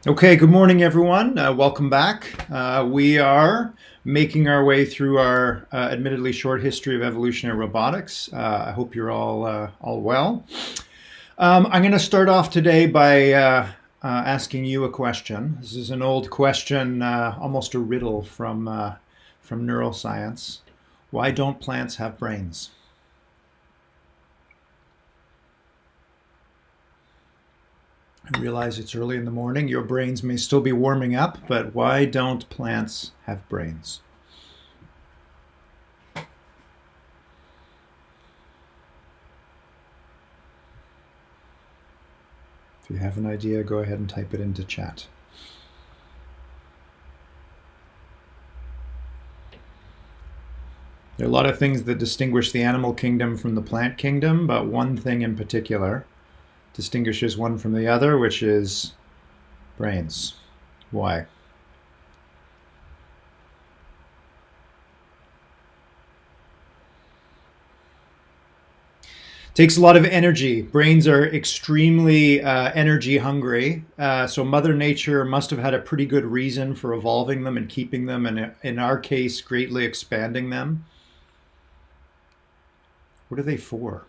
Okay, good morning, everyone. Welcome back. We are making our way through our admittedly short history of evolutionary robotics. I hope you're all well. I'm going to start off today by asking you a question. This is an old question, almost a riddle from neuroscience. Why don't plants have brains? I realize it's early in the morning. Your brains may still be warming up, but why don't plants have brains? If you have an idea, go ahead and type it into chat. There are a lot of things that distinguish the animal kingdom from the plant kingdom, but one thing in particular distinguishes one from the other, which is brains. Why? Takes a lot of energy. Brains are extremely energy hungry. So Mother Nature must have had a pretty good reason for evolving them and keeping them, and in our case, greatly expanding them. What are they for?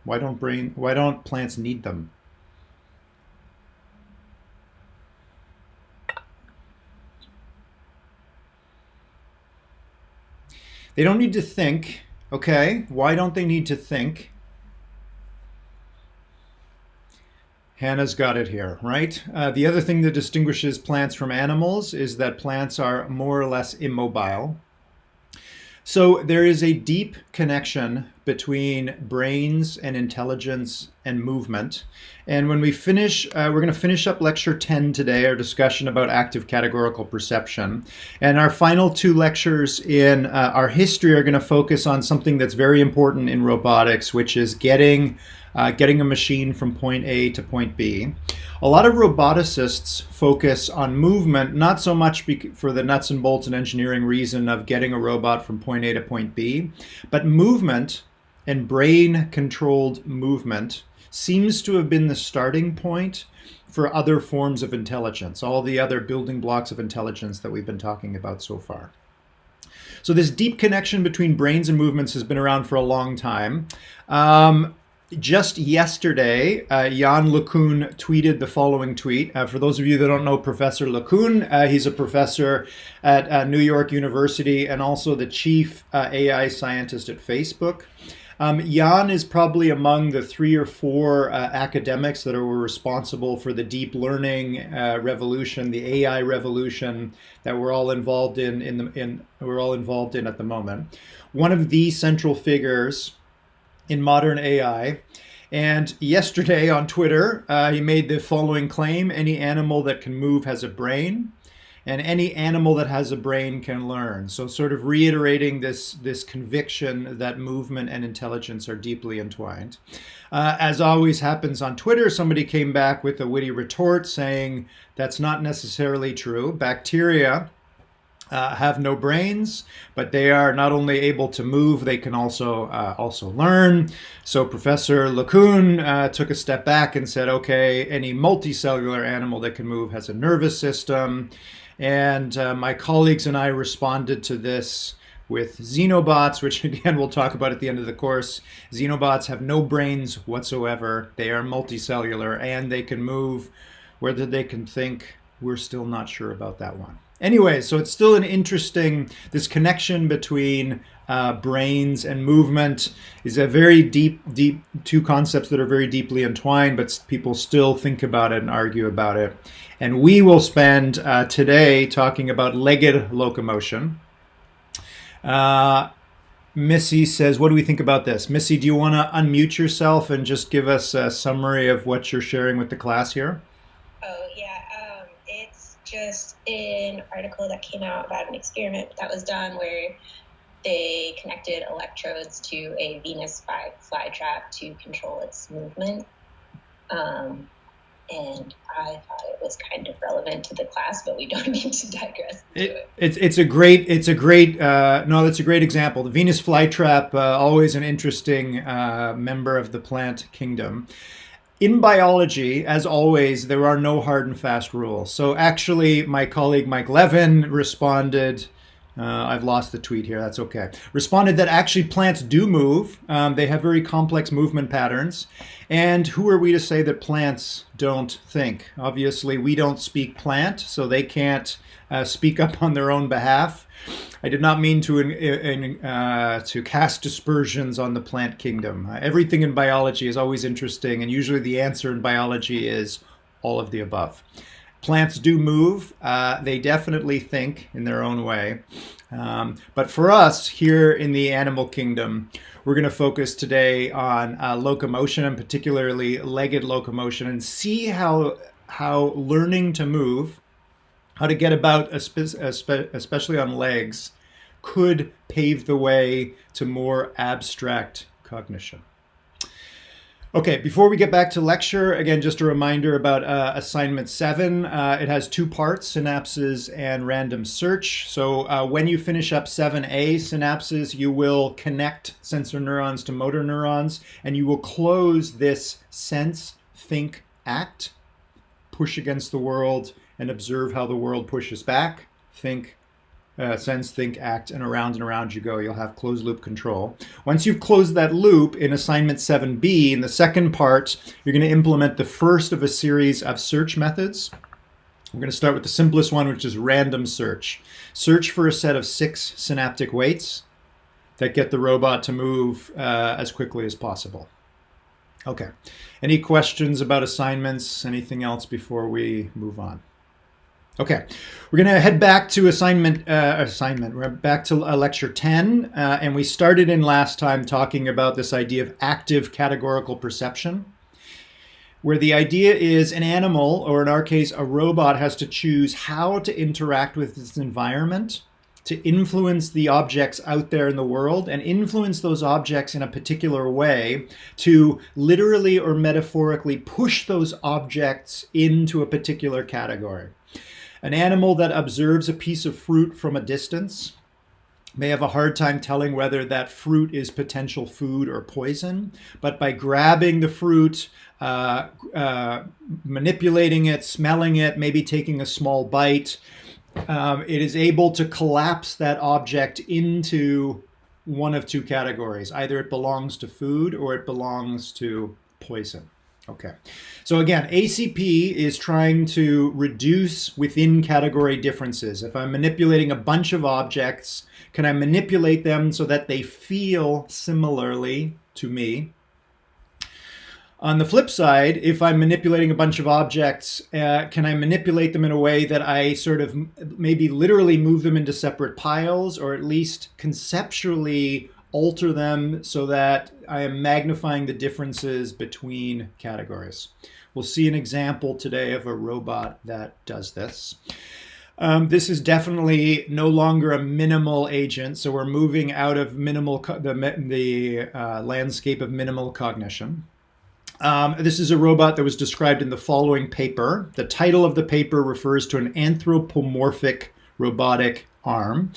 Why don't plants need them? They don't need to think. Okay, why don't they need to think? Hannah's got it here, right? The other thing that distinguishes plants from animals is that plants are more or less immobile. So there is a deep connection between brains and intelligence and movement. And when we finish, we're going to finish up lecture 10 today, our discussion about active categorical perception. And our final two lectures in our history are going to focus on something that's very important in robotics, which is getting a machine from point A to point B. A lot of roboticists focus on movement, not so much for the nuts and bolts and engineering reason of getting a robot from point A to point B, but movement and brain-controlled movement seems to have been the starting point for other forms of intelligence, all the other building blocks of intelligence that we've been talking about so far. So this deep connection between brains and movements has been around for a long time. Just yesterday, Jan LeCun tweeted the following tweet. For those of you that don't know Professor LeCun, he's a professor at New York University and also the chief AI scientist at Facebook. Jan is probably among the 3 or 4 academics that were responsible for the deep learning revolution, the AI revolution that we're all involved in at the moment. One of the central figures in modern AI. And yesterday on Twitter, he made the following claim: any animal that can move has a brain, and any animal that has a brain can learn. So sort of reiterating this conviction that movement and intelligence are deeply entwined. As always happens on Twitter, somebody came back with a witty retort saying that's not necessarily true. Bacteria have no brains, but they are not only able to move, they can also learn. So Professor LeCun took a step back and said, okay, any multicellular animal that can move has a nervous system. And my colleagues and I responded to this with xenobots, which again we'll talk about at the end of the course. Xenobots have no brains whatsoever. They are multicellular and they can move. Whether they can think, we're still not sure about that one. Anyway, so it's still an interesting, this connection between brains and movement is a very deep, two concepts that are very deeply entwined, but people still think about it and argue about it. And we will spend today talking about legged locomotion. Missy says, what do we think about this? Missy, do you want to unmute yourself and just give us a summary of what you're sharing with the class here? Oh, yeah. It's just an article that came out about an experiment that was done where they connected electrodes to a Venus flytrap to control its movement. And I thought it was kind of relevant to the class, but we don't need to digress into it. That's a great example. The Venus flytrap, always an interesting member of the plant kingdom. In biology, as always, there are no hard and fast rules. So actually, my colleague Mike Levin responded, I've lost the tweet here, that's okay. Responded that actually plants do move. They have very complex movement patterns. And who are we to say that plants don't think? Obviously, we don't speak plant, so they can't speak up on their own behalf. I did not mean to cast dispersions on the plant kingdom. Everything in biology is always interesting, and usually the answer in biology is all of the above. Plants do move. They definitely think in their own way. But for us here in the animal kingdom, we're going to focus today on locomotion, and particularly legged locomotion, and see how learning to move, how to get about, especially on legs, could pave the way to more abstract cognition. Okay, before we get back to lecture, again, just a reminder about assignment 7. It has 2 parts, synapses and random search. So when you finish up 7A, synapses, you will connect sensor neurons to motor neurons, and you will close this sense, think, act, push against the world, and observe how the world pushes back. Think, sense, think, act, and around you go. You'll have closed loop control. Once you've closed that loop in assignment 7B, in the second part, you're going to implement the first of a series of search methods. We're going to start with the simplest one, which is random search. Search for a set of 6 synaptic weights that get the robot to move as quickly as possible. Okay. Any questions about assignments? Anything else before we move on? Okay, we're going to head back to We're back to lecture 10, and we started in last time talking about this idea of active categorical perception, where the idea is an animal, or in our case, a robot, has to choose how to interact with its environment, to influence the objects out there in the world, and influence those objects in a particular way to literally or metaphorically push those objects into a particular category. An animal that observes a piece of fruit from a distance may have a hard time telling whether that fruit is potential food or poison, but by grabbing the fruit, manipulating it, smelling it, maybe taking a small bite, it is able to collapse that object into one of 2 categories. Either it belongs to food or it belongs to poison. Okay, so again, ACP is trying to reduce within category differences. If I'm manipulating a bunch of objects, can I manipulate them so that they feel similarly to me? On the flip side, if I'm manipulating a bunch of objects, can I manipulate them in a way that I sort of maybe literally move them into separate piles, or at least conceptually alter them so that I am magnifying the differences between categories? We'll see an example today of a robot that does this. This is definitely no longer a minimal agent, so we're moving out of the landscape of minimal cognition. This is a robot that was described in the following paper. The title of the paper refers to an anthropomorphic robotic arm.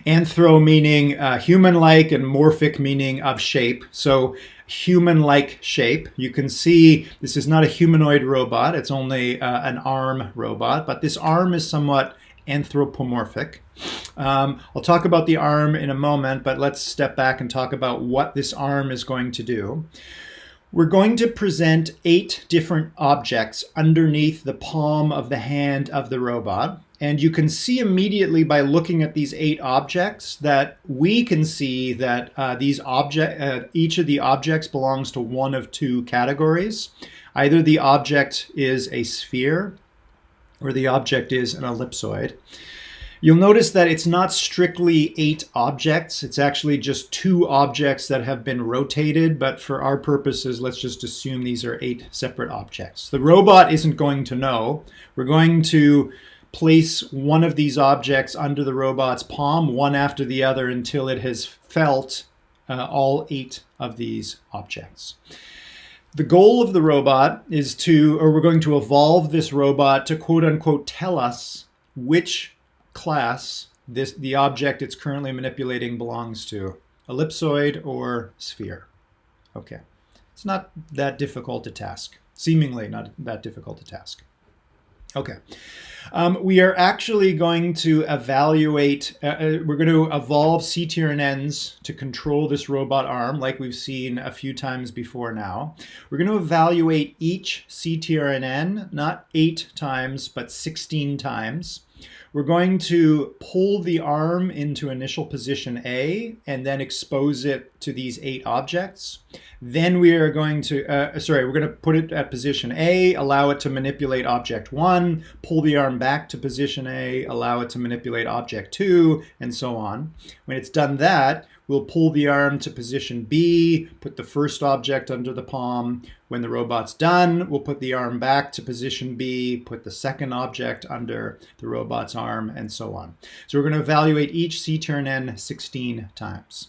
Anthro meaning human-like, and morphic meaning of shape. So human-like shape. You can see this is not a humanoid robot. It's only an arm robot, but this arm is somewhat anthropomorphic. I'll talk about the arm in a moment, but let's step back and talk about what this arm is going to do. We're going to present 8 different objects underneath the palm of the hand of the robot. And you can see immediately by looking at these 8 objects that we can see that each of the objects belongs to one of 2 categories. Either the object is a sphere or the object is an ellipsoid. You'll notice that it's not strictly 8 objects. It's actually just 2 objects that have been rotated, but for our purposes, let's just assume these are 8 separate objects. The robot isn't going to know. We're going to place one of these objects under the robot's palm, one after the other, until it has felt all 8 of these objects. The goal of the robot is we're going to evolve this robot to quote unquote tell us which class the object it's currently manipulating belongs to, ellipsoid or sphere. Okay, it's not that difficult a task. Seemingly not that difficult a task. Okay. We are actually going to evaluate, we're going to evolve CTRNNs to control this robot arm like we've seen a few times before now. We're going to evaluate each CTRNN, not 8 times, but 16 times. We're going to pull the arm into initial position A and then expose it to these 8 objects. Then we are going to, we're going to put it at position A, allow it to manipulate object 1, pull the arm back to position A, allow it to manipulate object 2, and so on. When it's done that, we'll pull the arm to position B, put the first object under the palm. When the robot's done, we'll put the arm back to position B, put the second object under the robot's arm, and so on. So we're going to evaluate each CTRNN 16 times.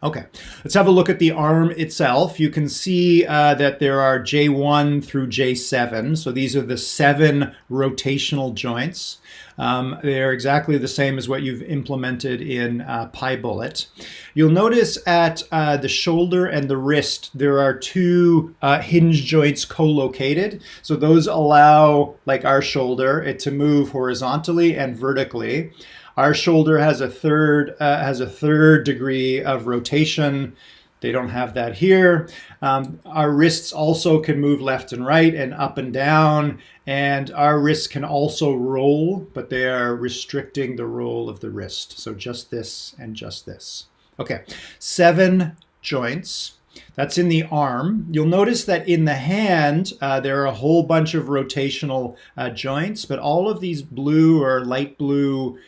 Okay, let's have a look at the arm itself. You can see that there are J1 through J7. So these are the 7 rotational joints. They're exactly the same as what you've implemented in PyBullet. You'll notice at the shoulder and the wrist, there are 2 hinge joints co-located. So those allow, like our shoulder, it to move horizontally and vertically. Our shoulder has a third degree of rotation. They don't have that here. Our wrists also can move left and right and up and down, and our wrists can also roll, but they are restricting the roll of the wrist. So just this and just this. Okay, 7 joints. That's in the arm. You'll notice that in the hand, there are a whole bunch of rotational joints, but all of these blue or light blue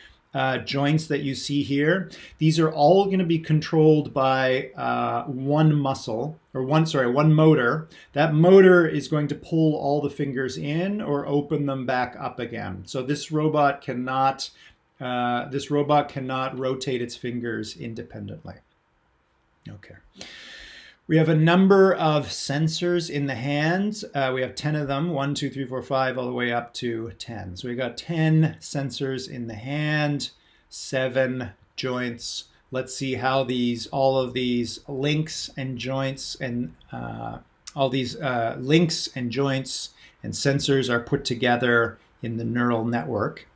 joints that you see here, these are all going to be controlled by one muscle, or one motor. That motor is going to pull all the fingers in or open them back up again. So this robot cannot rotate its fingers independently. Okay. We have a number of sensors in the hands. We have 10 of them, 1, 2, 3, 4, 5, all the way up to 10. So we got 10 sensors in the hand, 7 joints. Let's see how all of these links and joints and sensors are put together in the neural network.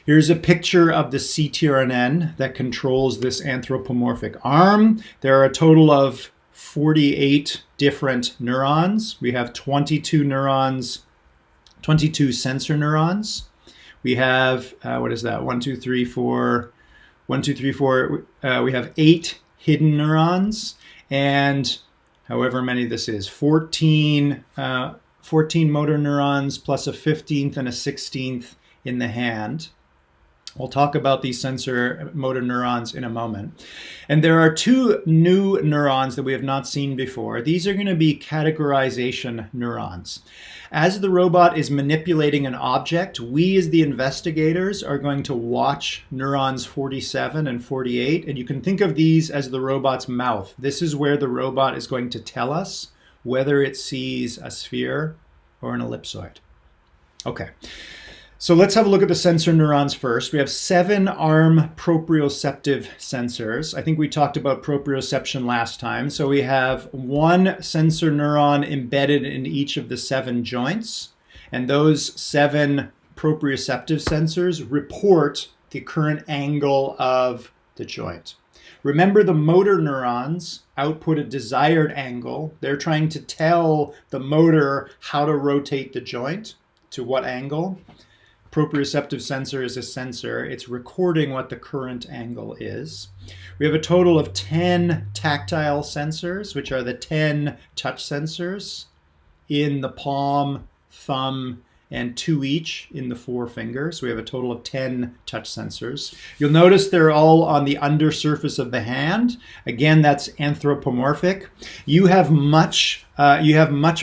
Here's a picture of the CTRNN that controls this anthropomorphic arm. There are a total of 48 different neurons. We have 22 sensor neurons. We have, what is that? 1, 2, 3, 4. 1, 2, 3, 4. We have 8 hidden neurons, and however many this is, 14 motor neurons plus a 15th and a 16th in the hand. We'll talk about these sensor motor neurons in a moment. And there are 2 new neurons that we have not seen before. These are going to be categorization neurons. As the robot is manipulating an object, we as the investigators are going to watch neurons 47 and 48. And you can think of these as the robot's mouth. This is where the robot is going to tell us whether it sees a sphere or an ellipsoid. Okay. So let's have a look at the sensor neurons first. We have 7 arm proprioceptive sensors. I think we talked about proprioception last time. So we have 1 sensor neuron embedded in each of the 7 joints. And those 7 proprioceptive sensors report the current angle of the joint. Remember, the motor neurons output a desired angle. They're trying to tell the motor how to rotate the joint, to what angle. Proprioceptive sensor is a sensor. It's recording what the current angle is. We have a total of 10 tactile sensors, which are the 10 touch sensors in the palm, thumb, and 2 each in the 4 fingers. We have a total of 10 touch sensors. You'll notice they're all on the undersurface of the hand. Again, that's anthropomorphic. You have much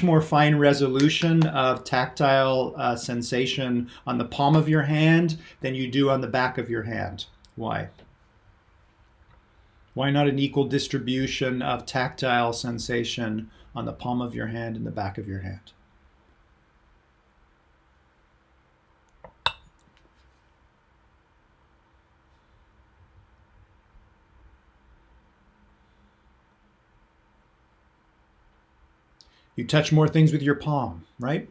more fine resolution of tactile sensation on the palm of your hand than you do on the back of your hand. Why? Why not an equal distribution of tactile sensation on the palm of your hand and the back of your hand? You touch more things with your palm, right?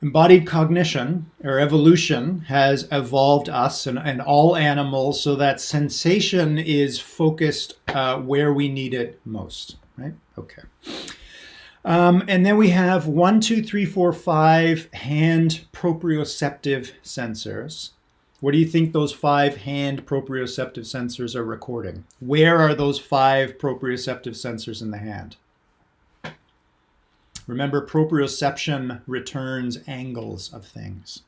Embodied cognition, or evolution, has evolved us and all animals so that sensation is focused where we need it most, right? Okay. And then we have 1, 2, 3, 4, 5 hand proprioceptive sensors. What do you think those 5 hand proprioceptive sensors are recording? Where are those 5 proprioceptive sensors in the hand? Remember, proprioception returns angles of things.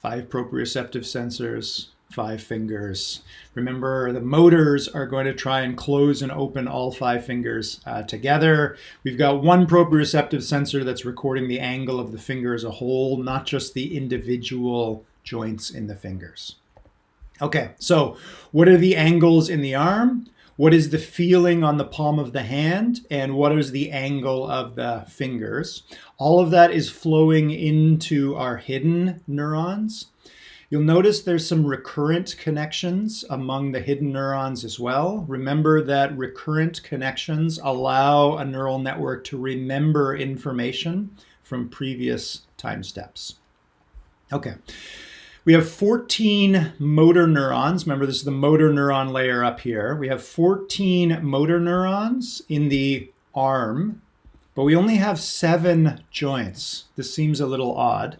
Five proprioceptive sensors, 5 fingers. Remember, the motors are going to try and close and open all 5 fingers together. We've got one proprioceptive sensor that's recording the angle of the finger as a whole, not just the individual joints in the fingers. Okay, so what are the angles in the arm? What is the feeling on the palm of the hand? And what is the angle of the fingers? All of that is flowing into our hidden neurons. You'll notice there's some recurrent connections among the hidden neurons as well. Remember that recurrent connections allow a neural network to remember information from previous time steps. Okay. We have 14 motor neurons. Remember, this is the motor neuron layer up here. We have 14 motor neurons in the arm, but we only have 7 joints. This seems a little odd.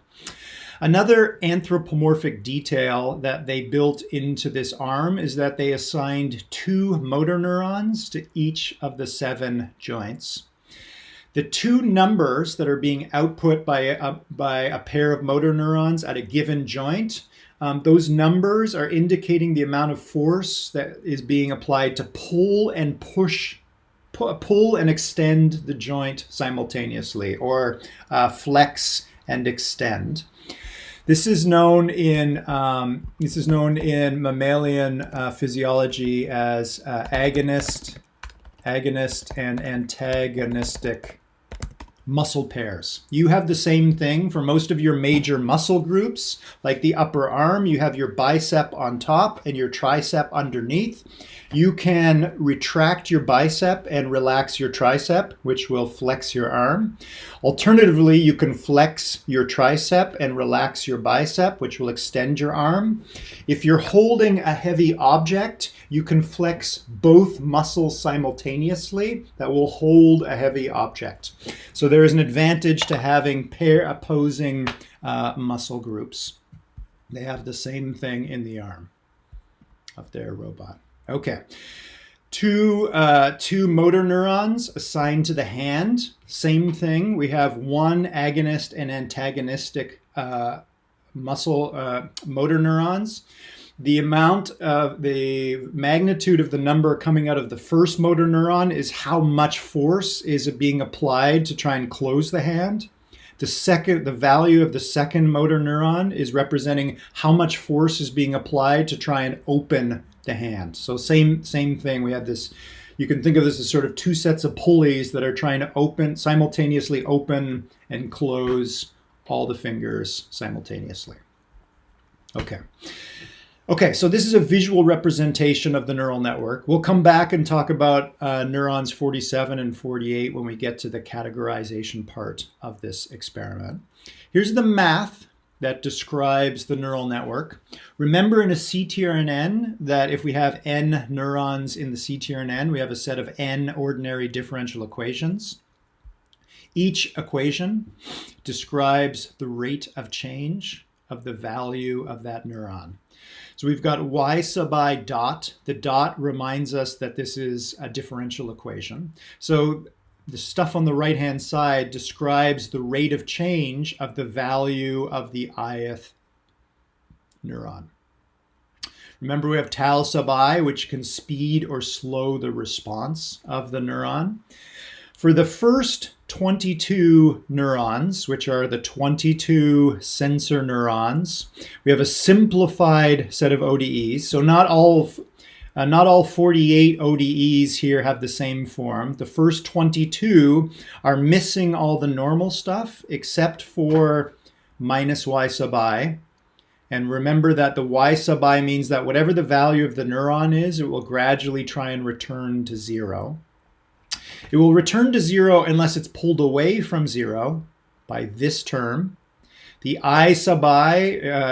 Another anthropomorphic detail that they built into this arm is that they assigned 2 motor neurons to each of the 7 joints. The 2 numbers that are being output by a pair of motor neurons at a given joint, those numbers are indicating the amount of force that is being applied to pull and extend the joint simultaneously, or flex and extend. This is known in mammalian physiology as agonist, and antagonistic muscle pairs. You have the same thing for most of your major muscle groups, like the upper arm. You have your bicep on top and your tricep underneath. You can retract your bicep and relax your tricep, which will flex your arm. Alternatively, you can flex your tricep and relax your bicep, which will extend your arm. If you're holding a heavy object, you can flex both muscles simultaneously. That will hold a heavy object. So there is an advantage to having pair opposing muscle groups. They have the same thing in the arm of their robot. Okay, two motor neurons assigned to the hand. Same thing. We have one agonist and antagonistic motor neurons. The magnitude of the number coming out of the first motor neuron is how much force is being applied to try and close the hand. The value of the second motor neuron is representing how much force is being applied to try and open the hand. So same thing. We have this, you can think of this as sort of 2 sets of pulleys that are trying to simultaneously open and close all the fingers simultaneously. Okay, so this is a visual representation of the neural network. We'll come back and talk about neurons 47 and 48 when we get to the categorization part of this experiment. Here's the math that describes the neural network. Remember in a CTRNN that if we have n neurons in the CTRNN, we have a set of n ordinary differential equations. Each equation describes the rate of change of the value of that neuron. So we've got y sub I dot. The dot reminds us that this is a differential equation. So the stuff on the right-hand side describes the rate of change of the value of the ith neuron. Remember, we have tau sub I, which can speed or slow the response of the neuron. For the first 22 neurons, which are the 22 sensor neurons, we have a simplified set of ODEs. So not all Not all 48 ODEs here have the same form. The first 22 are missing all the normal stuff except for minus y sub I. And remember that the y sub I means that whatever the value of the neuron is, it will gradually try and return to 0. It will return to 0 unless it's pulled away from 0 by this term. The I sub I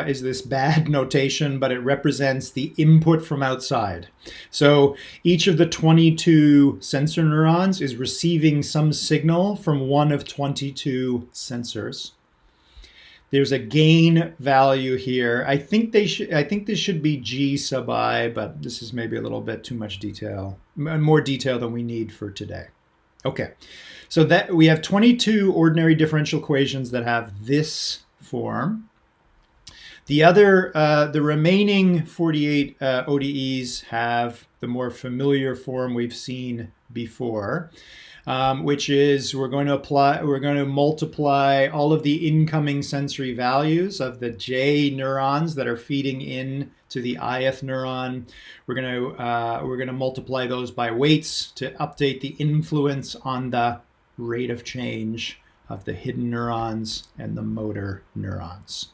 is this bad notation, but it represents the input from outside. So each of the 22 sensor neurons is receiving some signal from one of 22 sensors. There's a gain value here. I think this should be G sub I, but this is maybe a little bit too much detail, more detail than we need for today. Okay, so that we have 22 ordinary differential equations that have this form. The remaining 48 ODEs have the more familiar form we've seen before, which is we're going to multiply all of the incoming sensory values of the J neurons that are feeding in to the ith neuron. We're going to multiply those by weights to update the influence on the rate of change of the hidden neurons and the motor neurons.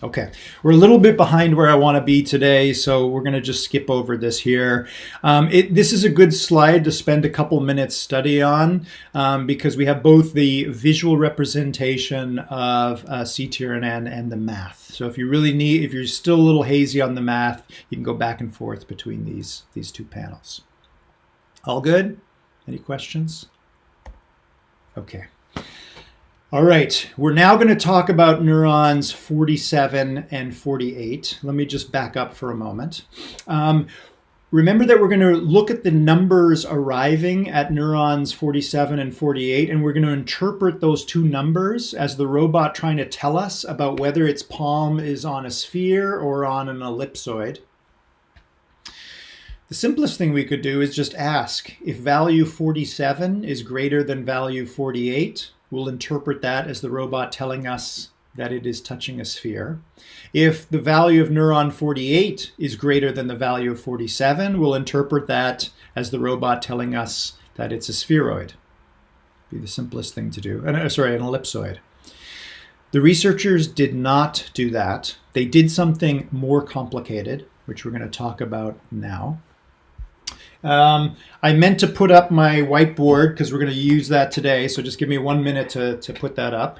Okay, we're a little bit behind where I want to be today, so we're going to just skip over this here. This is a good slide to spend a couple minutes study on because we have both the visual representation of CTRNN and the math. So if you're still a little hazy on the math, you can go back and forth between these two panels. All good? Any questions? Okay. All right, we're now going to talk about neurons 47 and 48. Let me just back up for a moment. Remember that we're going to look at the numbers arriving at neurons 47 and 48, and we're going to interpret those two numbers as the robot trying to tell us about whether its palm is on a sphere or on an ellipsoid. The simplest thing we could do is just ask if value 47 is greater than value 48. We'll interpret that as the robot telling us that it is touching a sphere. If the value of neuron 48 is greater than the value of 47, we'll interpret that as the robot telling us that it's a spheroid. Be the simplest thing to do. An ellipsoid. The researchers did not do that. They did something more complicated, which we're going to talk about now. I meant to put up my whiteboard because we're going to use that today, so just give me 1 minute to put that up.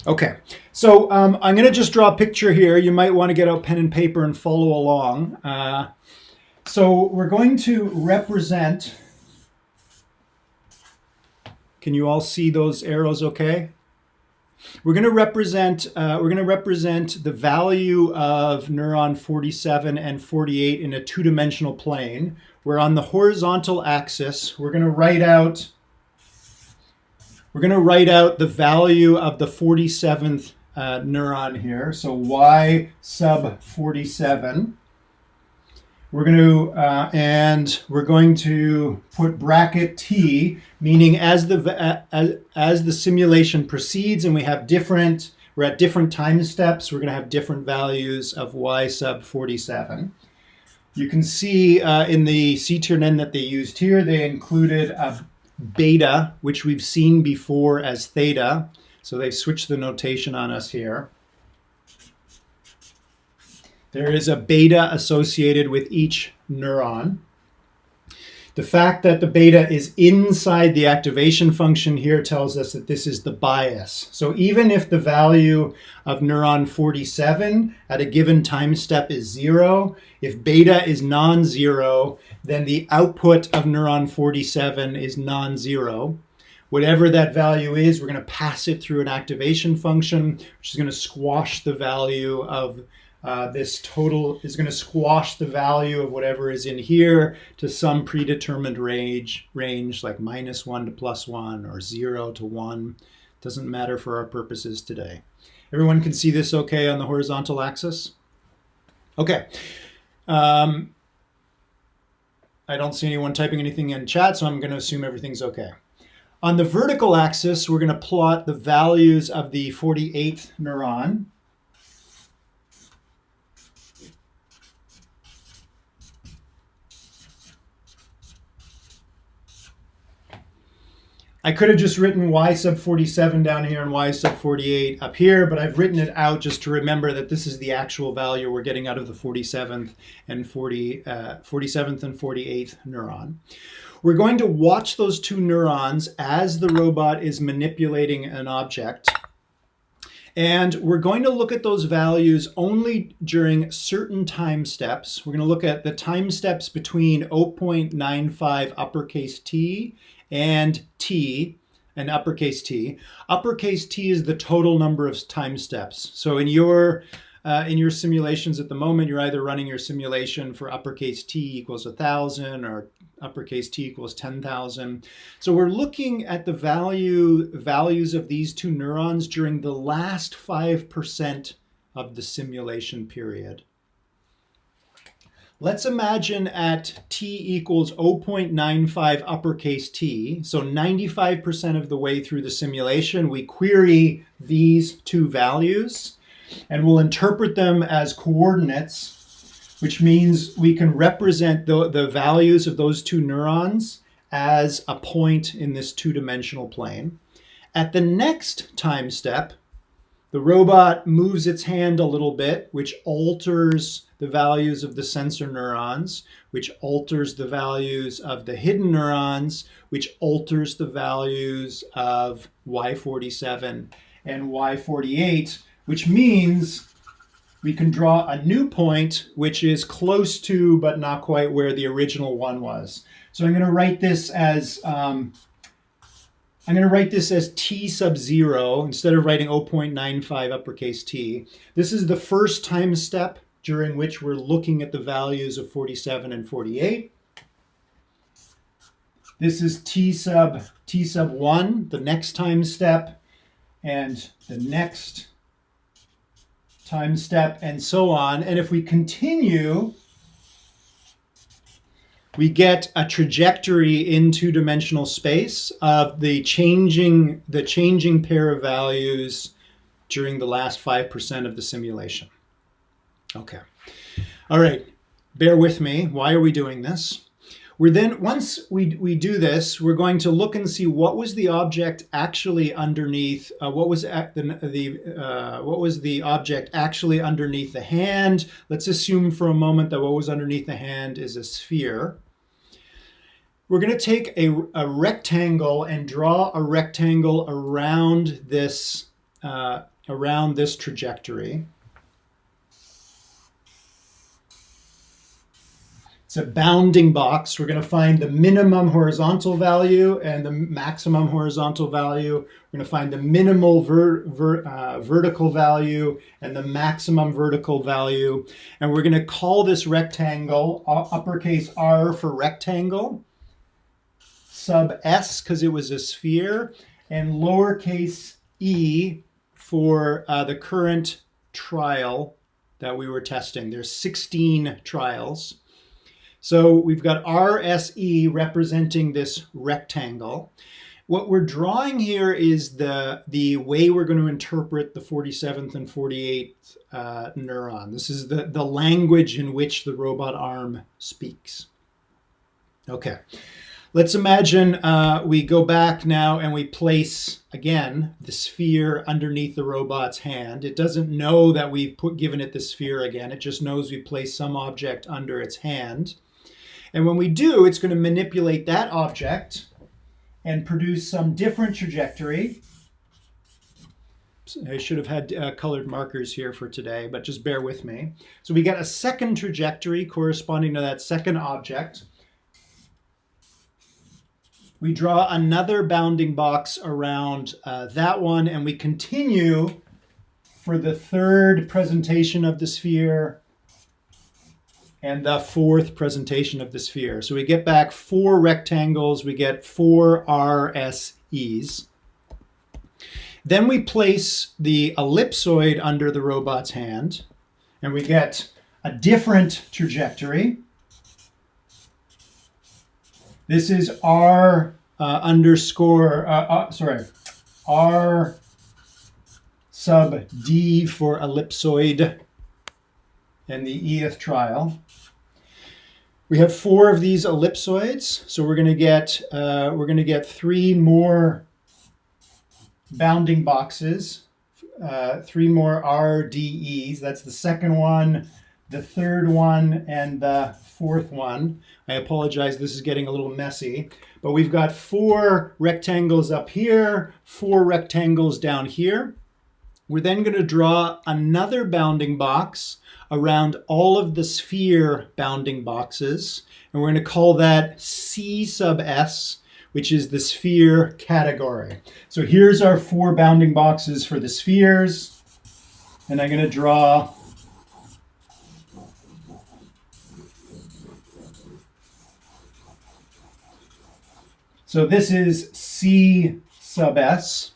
Okay, so I'm going to just draw a picture here. You might want to get out pen and paper and follow along. So we're going to represent... Can you all see those arrows okay? We're going to represent the value of neuron 47 and 48 in a two-dimensional plane, where on the horizontal axis, we're going to write out the value of the 47th neuron here. So y sub 47. We're going to put bracket t, meaning as the simulation proceeds and we're at different time steps, we're going to have different values of y sub 47. You can see in the CTRNN that they used here, they included a beta, which we've seen before as theta. So they've switched the notation on us here. There is a beta associated with each neuron. The fact that the beta is inside the activation function here tells us that this is the bias. So even if the value of neuron 47 at a given time step is 0, if beta is non-zero, then the output of neuron 47 is non-zero. Whatever that value is, we're going to pass it through an activation function, which is going to squash the value of this total is going to squash the value of whatever is in here to some predetermined range like -1 to +1 or 0 to 1. Doesn't matter for our purposes today. Everyone can see this okay on the horizontal axis? Okay. I don't see anyone typing anything in chat, so I'm going to assume everything's okay. On the vertical axis, we're going to plot the values of the 48th neuron. I could have just written y sub 47 down here and y sub 48 up here, but I've written it out just to remember that this is the actual value we're getting out of the 47th and 47th and 48th neuron. We're going to watch those two neurons as the robot is manipulating an object. And we're going to look at those values only during certain time steps. We're going to look at the time steps between 0.95 uppercase T and T, and uppercase T. Uppercase T is the total number of time steps. So in your simulations at the moment, you're either running your simulation for uppercase T equals 1,000 or uppercase T equals 10,000. So we're looking at the values of these two neurons during the last 5% of the simulation period. Let's imagine at T equals 0.95 uppercase T, so 95% of the way through the simulation, we query these two values, and we'll interpret them as coordinates, which means we can represent the values of those two neurons as a point in this two-dimensional plane. At the next time step, the robot moves its hand a little bit, which alters the values of the sensor neurons, which alters the values of the hidden neurons, which alters the values of Y47 and Y48, which means we can draw a new point, which is close to, but not quite where the original one was. So I'm going to write this as T sub 0 instead of writing 0.95 uppercase T. This is the first time step during which we're looking at the values of 47 and 48. This is T sub 1, the next time step, and the next time step, and so on. And if we continue, we get a trajectory in two-dimensional space of the changing pair of values during the last 5% of the simulation. Okay. All right. Bear with me. Why are we doing this? Once we do this, we're going to look and see what was the object actually underneath. What was the object actually underneath the hand? Let's assume for a moment that what was underneath the hand is a sphere. We're going to take a rectangle and draw a rectangle around this trajectory. It's a bounding box. We're going to find the minimum horizontal value and the maximum horizontal value. We're going to find the minimal vertical value and the maximum vertical value. And we're going to call this rectangle uppercase R for rectangle, sub S because it was a sphere, and lowercase e for the current trial that we were testing. There's 16 trials. So we've got RSE representing this rectangle. What we're drawing here is the way we're going to interpret the 47th and 48th neuron. This is the language in which the robot arm speaks. Okay, let's imagine we go back now and we place, again, the sphere underneath the robot's hand. It doesn't know that we've given it the sphere again. It just knows we placed some object under its hand. And when we do, it's going to manipulate that object and produce some different trajectory. I should have had colored markers here for today, but just bear with me. So we get a second trajectory corresponding to that second object. We draw another bounding box around that one, and we continue for the third presentation of the sphere and the fourth presentation of the sphere. So we get back 4 rectangles, we get 4 RSEs. Then we place the ellipsoid under the robot's hand, and we get a different trajectory. This is R underscore, R sub D for ellipsoid in the E'th trial. We have 4 of these ellipsoids, so we're going to get 3 more bounding boxes, 3 more RDEs. That's the second one, the third one, and the fourth one. I apologize, this is getting a little messy, but we've got 4 rectangles up here, 4 rectangles down here. We're then going to draw another bounding box around all of the sphere bounding boxes, and we're going to call that C sub S, which is the sphere category. So here's our 4 bounding boxes for the spheres, and I'm going to draw so this is C sub S.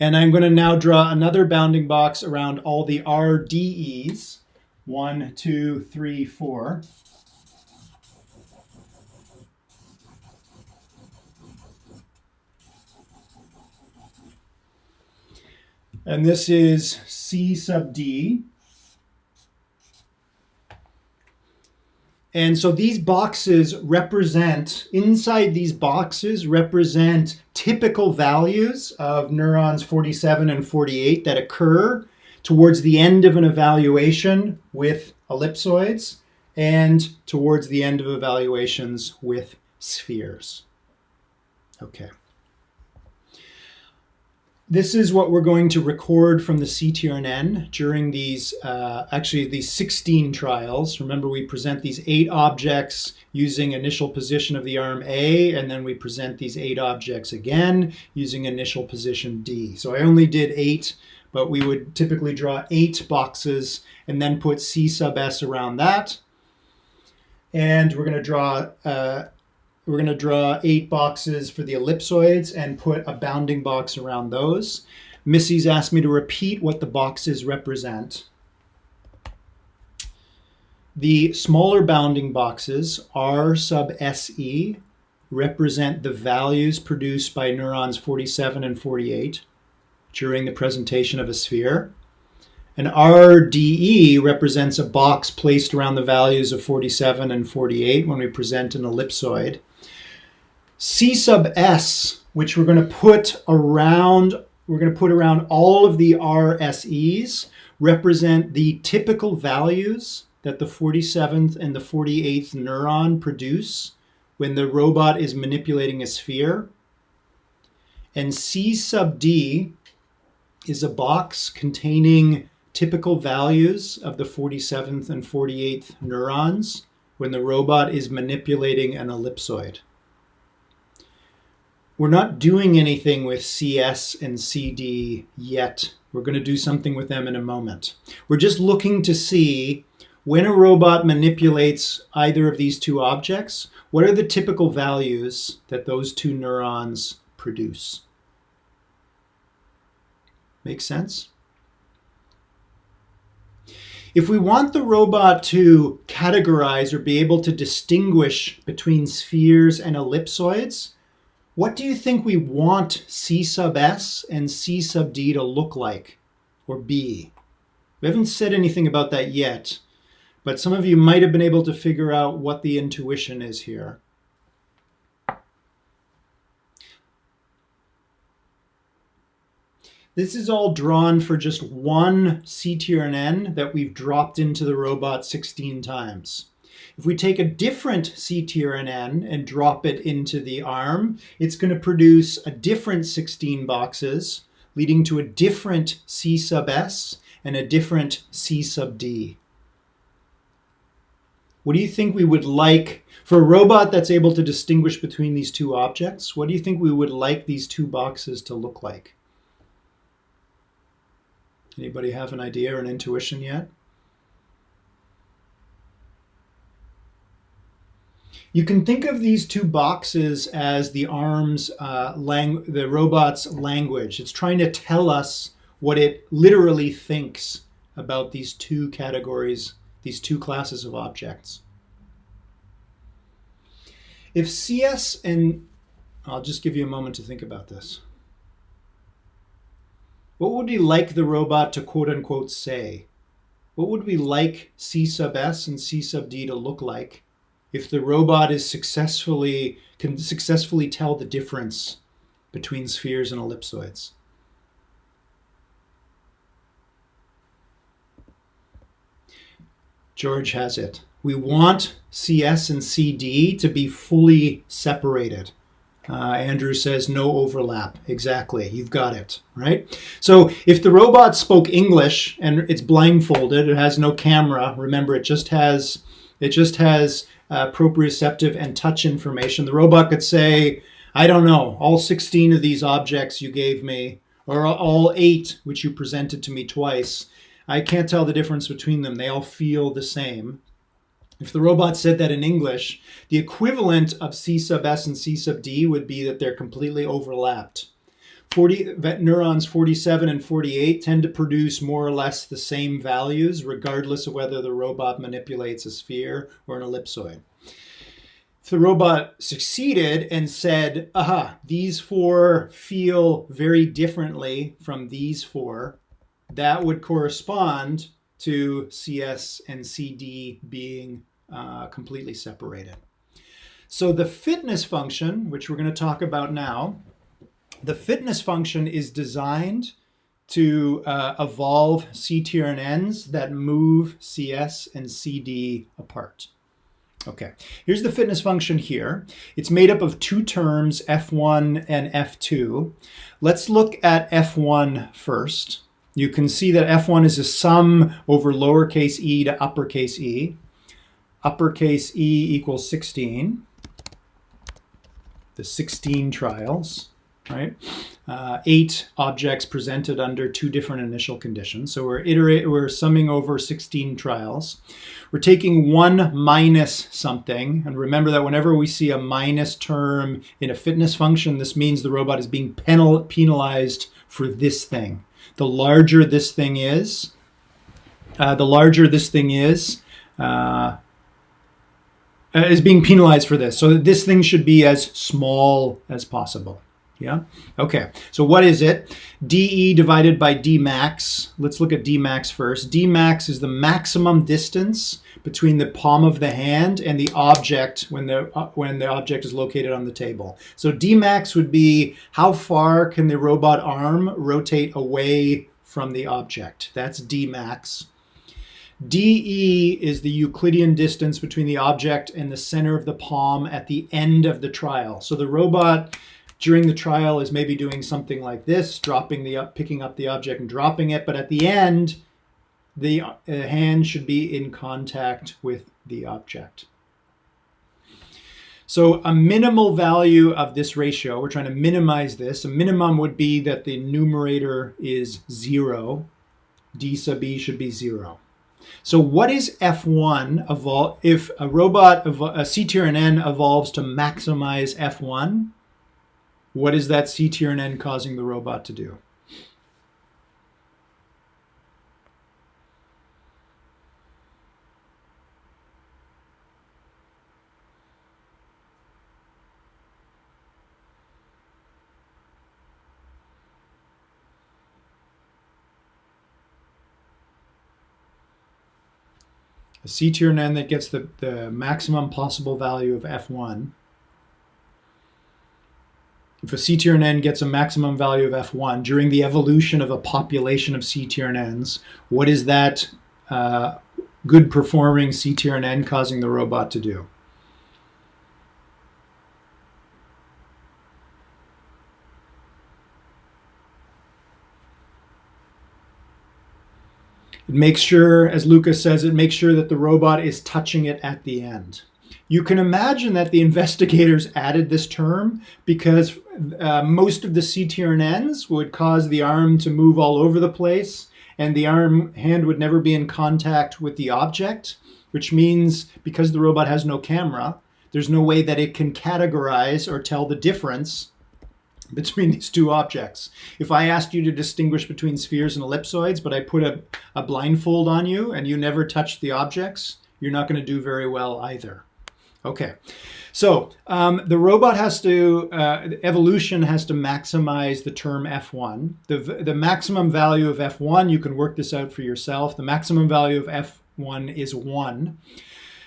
And I'm going to now draw another bounding box around all the RDEs. 1, 2, 3, 4. And this is C sub D. And so these boxes represent, inside these boxes represent typical values of neurons 47 and 48 that occur towards the end of an evaluation with ellipsoids and towards the end of evaluations with spheres. Okay. This is what we're going to record from the CTRNN during these 16 trials. Remember, we present these 8 objects using initial position of the arm A, and then we present these 8 objects again using initial position D. So I only did 8, but we would typically draw 8 boxes and then put C sub S around that. And we're going to draw 8 boxes for the ellipsoids and put a bounding box around those. Missy's asked me to repeat what the boxes represent. The smaller bounding boxes, R sub SE, represent the values produced by neurons 47 and 48 during the presentation of a sphere. An RDE represents a box placed around the values of 47 and 48 when we present an ellipsoid. C sub S, which we're going to put around all of the RSEs, represent the typical values that the 47th and the 48th neuron produce when the robot is manipulating a sphere. And C sub D is a box containing typical values of the 47th and 48th neurons when the robot is manipulating an ellipsoid. We're not doing anything with CS and CD yet. We're going to do something with them in a moment. We're just looking to see when a robot manipulates either of these 2 objects, what are the typical values that those 2 neurons produce? Make sense? If we want the robot to categorize or be able to distinguish between spheres and ellipsoids, what do you think we want C sub S and C sub D to look like or be? We haven't said anything about that yet, but some of you might have been able to figure out what the intuition is here. This is all drawn for just one CTRNN that we've dropped into the robot 16 times. If we take a different CTRNN and drop it into the arm, it's going to produce a different 16 boxes, leading to a different C sub S and a different C sub D. What do you think we would like, for a robot that's able to distinguish between these 2 objects, what do you think we would like these 2 boxes to look like? Anybody have an idea or an intuition yet? You can think of these 2 boxes as the arm's, the robot's language. It's trying to tell us what it literally thinks about these 2 categories, these 2 classes of objects. If CS and I'll just give you a moment to think about this. What would we like the robot to quote unquote say? What would we like C sub S and C sub D to look like if the robot can successfully tell the difference between spheres and ellipsoids? George has it. We want CS and CD to be fully separated. Andrew says no overlap. Exactly. You've got it, right? So if the robot spoke English and it's blindfolded, it has no camera. Remember, it just has proprioceptive and touch information. The robot could say, I don't know, all 16 of these objects you gave me, or all 8 which you presented to me twice, I can't tell the difference between them. They all feel the same. If the robot said that in English, the equivalent of C sub S and C sub D would be that they're completely overlapped. Neurons 47 and 48 tend to produce more or less the same values, regardless of whether the robot manipulates a sphere or an ellipsoid. If the robot succeeded and said, aha, these 4 feel very differently from these 4, that would correspond to CS and CD being completely separated. So the fitness function, which we're going to talk about now, the fitness function is designed to evolve CTRNNs that move CS and CD apart. Okay, here's the fitness function here. It's made up of 2 terms, F1 and F2. Let's look at F1 first. You can see that F1 is a sum over lowercase e to uppercase e. Uppercase e equals 16. The 16 trials, right? 8 objects presented under 2 different initial conditions. So we're summing over 16 trials. We're taking 1 minus something. And remember that whenever we see a minus term in a fitness function, this means the robot is being penalized for this thing. The larger this thing is, being penalized for this. So this thing should be as small as possible. Yeah? Okay, so what is it? DE divided by D max. Let's look at D max first. D max is the maximum distance between the palm of the hand and the object when the object is located on the table. So D max would be how far can the robot arm rotate away from the object. That's D max. DE is the Euclidean distance between the object and the center of the palm at the end of the trial. So the robot during the trial is maybe doing something like this, picking up the object and dropping it, but at the end, the hand should be in contact with the object. So a minimal value of this ratio, we're trying to minimize this. A minimum would be that the numerator is 0. D sub E should be 0. So what is F1 if a CTRNN evolves to maximize F1? What is that CTRNN causing the robot to do? A CTRNN that gets the maximum possible value of F1. If a CTRNN gets a maximum value of F1 during the evolution of a population of CTRNNs, what is that good performing CTRNN causing the robot to do? It makes sure, as Lucas says, it makes sure that the robot is touching it at the end. You can imagine that the investigators added this term because most of the CTRNNs would cause the arm to move all over the place and the hand would never be in contact with the object, which means because the robot has no camera, there's no way that it can categorize or tell the difference between these 2 objects. If I asked you to distinguish between spheres and ellipsoids, but I put a blindfold on you and you never touched the objects, you're not going to do very well either. Okay. So the robot has to, evolution has to maximize the term F1. The maximum value of F1, you can work this out for yourself. The maximum value of F1 is 1.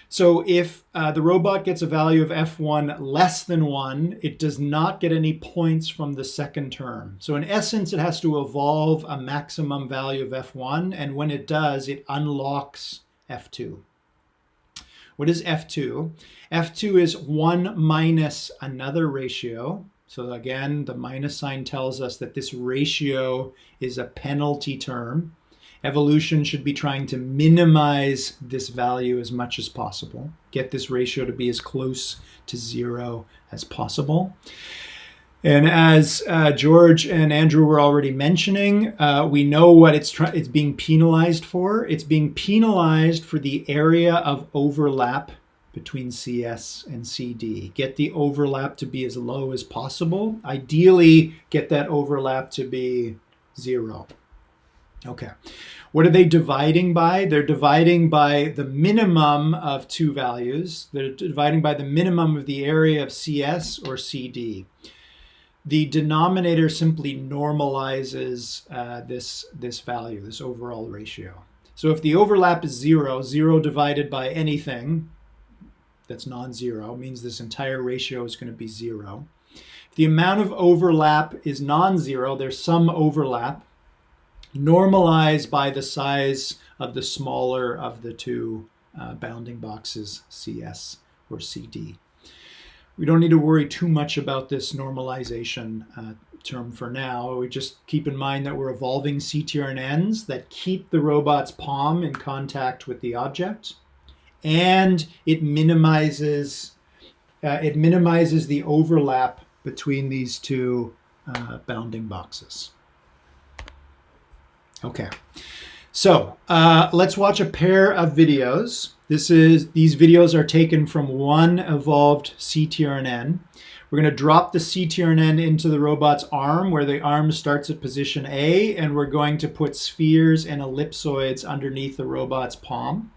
So if the robot gets a value of F1 less than 1, it does not get any points from the second term. So in essence, it has to evolve a maximum value of F1, and when it does, it unlocks F2. What is F2? F2 is 1 minus another ratio. So again, the minus sign tells us that this ratio is a penalty term. Evolution should be trying to minimize this value as much as possible. Get this ratio to be as close to 0 as possible. And as George and Andrew were already mentioning, we know what it's being penalized for. It's being penalized for the area of overlap between CS and CD. Get the overlap to be as low as possible. Ideally, get that overlap to be 0. Okay. What are they dividing by? They're dividing by the minimum of two values. They're dividing by the minimum of the area of CS or CD. The denominator simply normalizes this value, this overall ratio. So if the overlap is 0, 0 divided by anything that's non-zero means this entire ratio is going to be 0. If the amount of overlap is non-zero, there's some overlap, normalized by the size of the smaller of the two bounding boxes, CS or CD. We don't need to worry too much about this normalization term for now. We just keep in mind that we're evolving CTRNNs that keep the robot's palm in contact with the object, and it minimizes the overlap between these two bounding boxes. Okay, so let's watch a pair of videos. These videos are taken from one evolved CTRNN. We're going to drop the CTRNN into the robot's arm, where the arm starts at position A, and we're going to put spheres and ellipsoids underneath the robot's palm.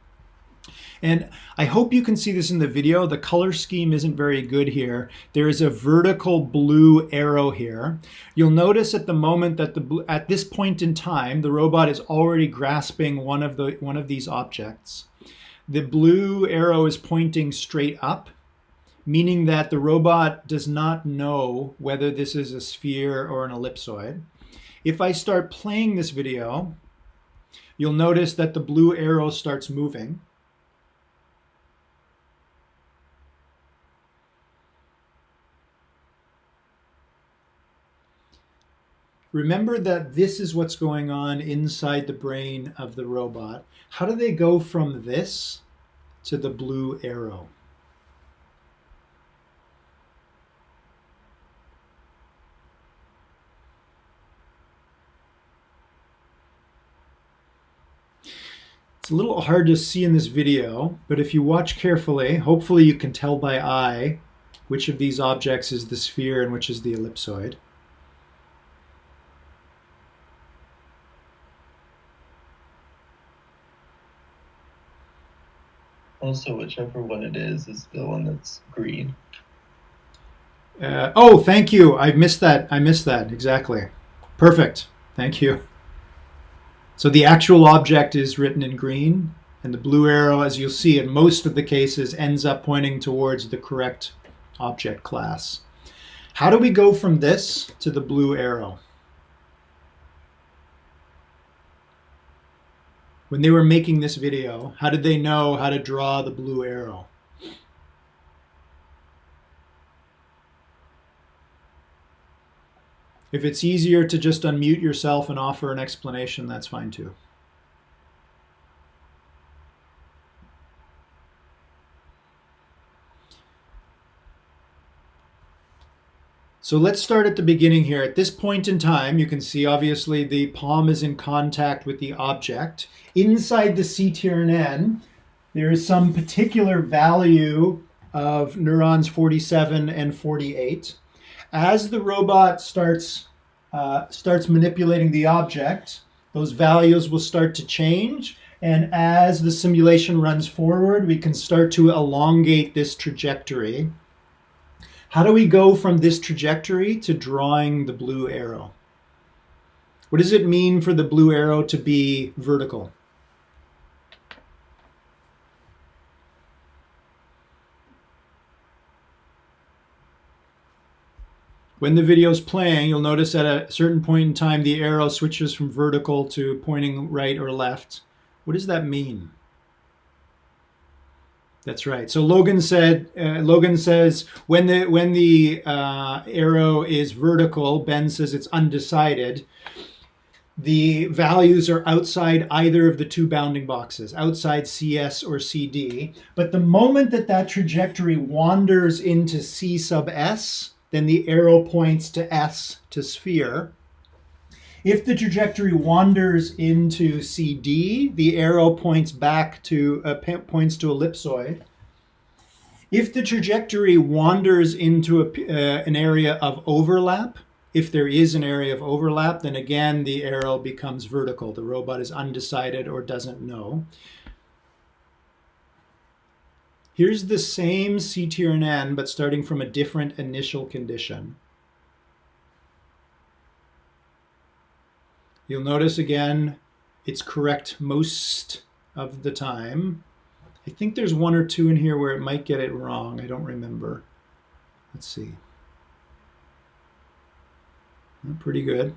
And I hope you can see this in the video. The color scheme isn't very good here. There is a vertical blue arrow here. You'll notice at the moment that at this point in time, the robot is already grasping one of these objects. The blue arrow is pointing straight up, meaning that the robot does not know whether this is a sphere or an ellipsoid. If I start playing this video, you'll notice that the blue arrow starts moving. Remember that this is what's going on inside the brain of the robot. How do they go from this to the blue arrow? It's a little hard to see in this video, but if you watch carefully, hopefully you can tell by eye which of these objects is the sphere and which is the ellipsoid. Also, whichever one it is the one that's green. Oh, thank you. I missed that. Exactly. Perfect. Thank you. So the actual object is written in green, and the blue arrow, as you'll see in most of the cases, ends up pointing towards the correct object class. How do we go from this to the blue arrow? When they were making this video, how did they know how to draw the blue arrow? If it's easier to just unmute yourself and offer an explanation, that's fine too. So let's start at the beginning here. At this point in time, you can see obviously the palm is in contact with the object. Inside the CTRNN, there is some particular value of neurons 47 and 48. As the robot starts manipulating the object, those values will start to change, And as the simulation runs forward, we can start to elongate this trajectory. How do we go from this trajectory to drawing the blue arrow? What does it mean for the blue arrow to be vertical? When the video is playing, you'll notice at a certain point in time, the arrow switches from vertical to pointing right or left. What does that mean? That's right. So Logan says when the arrow is vertical, Ben says it's undecided. The values are outside either of the two bounding boxes, outside CS or CD. But the moment that trajectory wanders into C sub S, then the arrow points to S, to sphere. If the trajectory wanders into CD, the arrow points back to points to ellipsoid. If the trajectory wanders into an area of overlap, if there is an area of overlap, then again the arrow becomes vertical. The robot is undecided or doesn't know. Here's the same CTRN, but starting from a different initial condition. You'll notice again, it's correct most of the time. I think there's one or two in here where it might get it wrong. I don't remember. Let's see. Pretty good.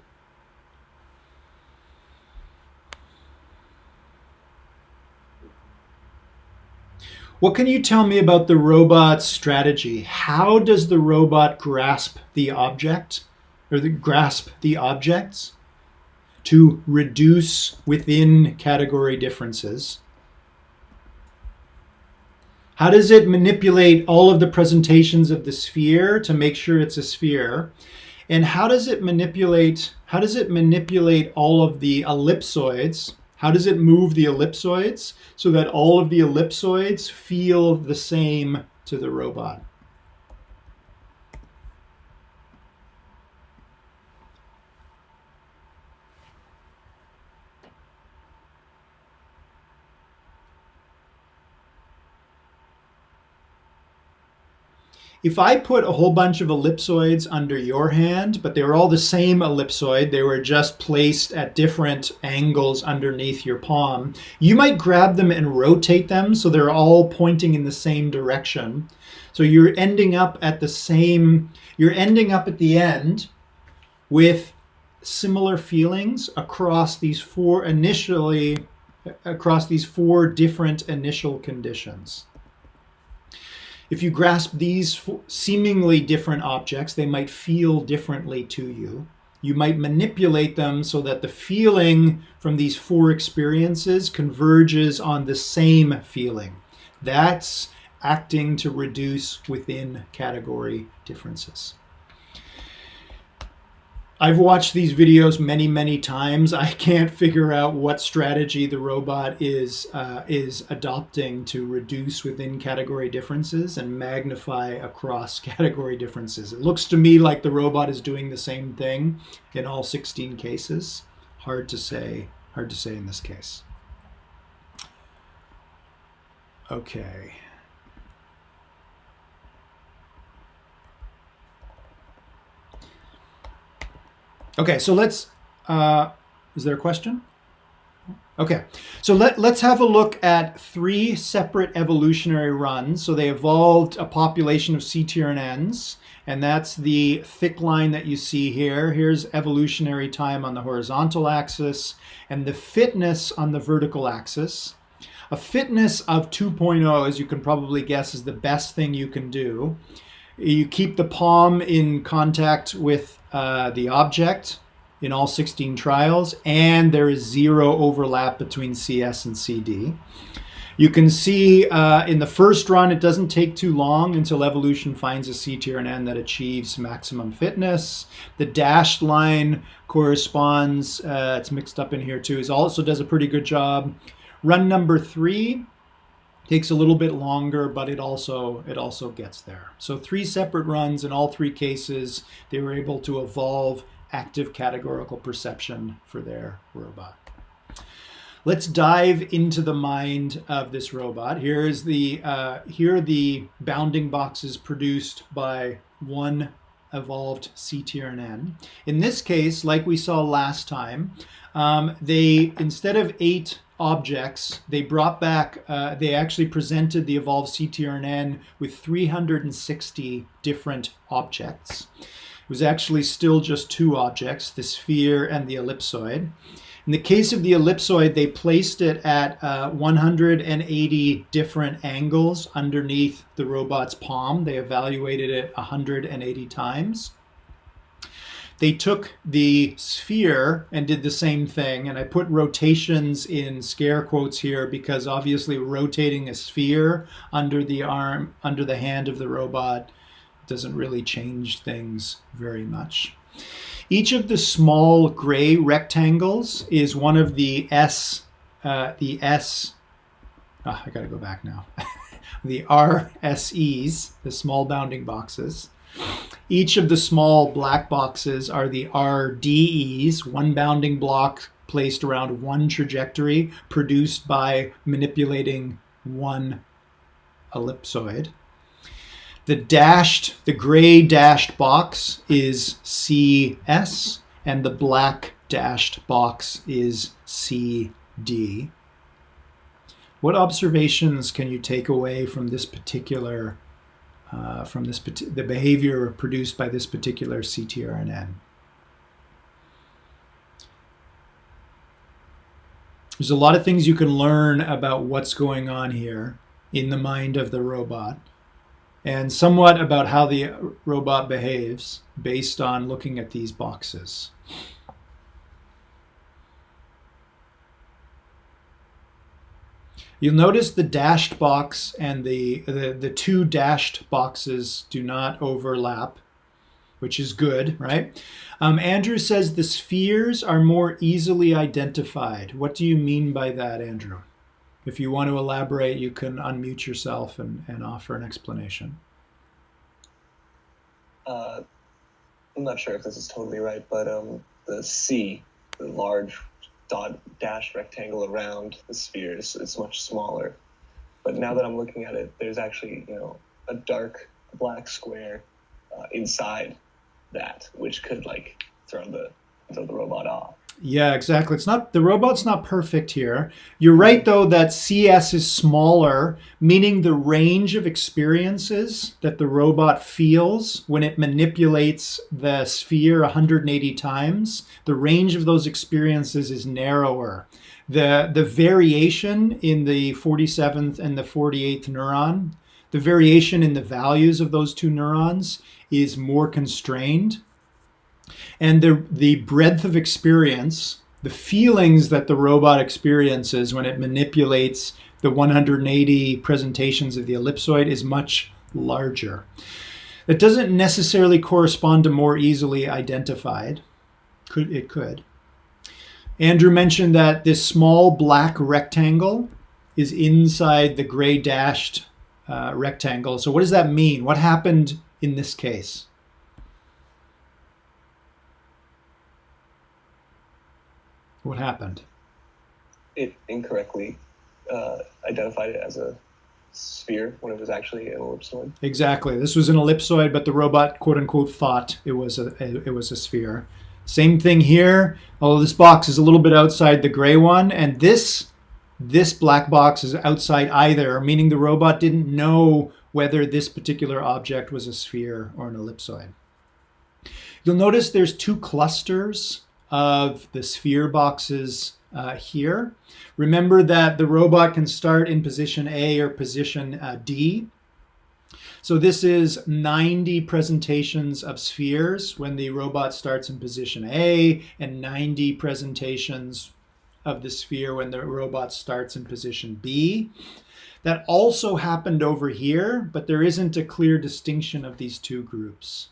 What can you tell me about the robot's strategy? How does the robot grasp the object, or grasp the objects to reduce within category differences? How does it manipulate all of the presentations of the sphere to make sure it's a sphere? And how does it manipulate all of the ellipsoids? How does it move the ellipsoids so that all of the ellipsoids feel the same to the robot? If I put a whole bunch of ellipsoids under your hand, but they were all the same ellipsoid, they were just placed at different angles underneath your palm, you might grab them and rotate them so they're all pointing in the same direction. So you're ending up at the end with similar feelings across these four different initial conditions. If you grasp these seemingly different objects, they might feel differently to you. You might manipulate them so that the feeling from these four experiences converges on the same feeling. That's acting to reduce within category differences. I've watched these videos many, many times. I can't figure out what strategy the robot is adopting to reduce within category differences and magnify across category differences. It looks to me like the robot is doing the same thing in all 16 cases. Hard to say in this case. Okay. Okay, so let's, is there a question? Okay, so let's have a look at 3 separate evolutionary runs. So they evolved a population of CTRNs, and that's the thick line that you see here. Here's evolutionary time on the horizontal axis, and the fitness on the vertical axis. A fitness of 2.0, as you can probably guess, is the best thing you can do. You keep the palm in contact with the object in all 16 trials, and there is 0 overlap between CS and CD. You can see in the first run, it doesn't take too long until evolution finds a CTRN that achieves maximum fitness. The dashed line corresponds, it's mixed up in here too, it also does a pretty good job. Run number 3 takes a little bit longer, but it also gets there. So 3 separate runs. In all 3 cases, they were able to evolve active categorical perception for their robot. Let's dive into the mind of this robot. Here are the bounding boxes produced by one evolved CTRNN. In this case, like we saw last time, they, instead of 8 objects, they brought back, they actually presented the evolved CTRNN with 360 different objects. It was actually still just 2 objects, the sphere and the ellipsoid. In the case of the ellipsoid, they placed it at 180 different angles underneath the robot's palm. They evaluated it 180 times. They took the sphere and did the same thing, and I put rotations in scare quotes here because obviously rotating a sphere under the arm, under the hand of the robot doesn't really change things very much. Each of the small gray rectangles is one of the I gotta go back now. The RSEs, the small bounding boxes. Each of the small black boxes are the RDEs, one bounding block placed around one trajectory produced by manipulating one ellipsoid. The gray dashed box is CS, and the black dashed box is CD. What observations can you take away from this particular, the behavior produced by this particular CTRNN? There's a lot of things you can learn about what's going on here in the mind of the robot, and somewhat about how the robot behaves based on looking at these boxes. You'll notice the dashed box and the 2 dashed boxes do not overlap, which is good, right? Andrew says the spheres are more easily identified. What do you mean by that, Andrew? If you want to elaborate, you can unmute yourself and offer an explanation. I'm not sure if this is totally right, but the C, the large dashed rectangle around the sphere is much smaller. But now that I'm looking at it, there's actually, a dark black square inside that, which could throw the robot off. Yeah, exactly. It's not, the robot's not perfect here. You're right, though, that CS is smaller, meaning the range of experiences that the robot feels when it manipulates the sphere 180 times, the range of those experiences is narrower. The variation in the 47th and the 48th neuron, the variation in the values of those 2 neurons is more constrained. And the breadth of experience, the feelings that the robot experiences when it manipulates the 180 presentations of the ellipsoid is much larger. It doesn't necessarily correspond to more easily identified. It could. Andrew mentioned that this small black rectangle is inside the gray dashed rectangle. So what does that mean? What happened in this case? What happened? It incorrectly identified it as a sphere when it was actually an ellipsoid. Exactly. This was an ellipsoid, but the robot, quote unquote, thought it was a sphere. Same thing here. Although this box is a little bit outside the gray one, and this black box is outside either, meaning the robot didn't know whether this particular object was a sphere or an ellipsoid. You'll notice there's 2 clusters of the sphere boxes here. Remember that the robot can start in position A or position D. So this is 90 presentations of spheres when the robot starts in position A, and 90 presentations of the sphere when the robot starts in position B. That also happened over here, but there isn't a clear distinction of these 2 groups.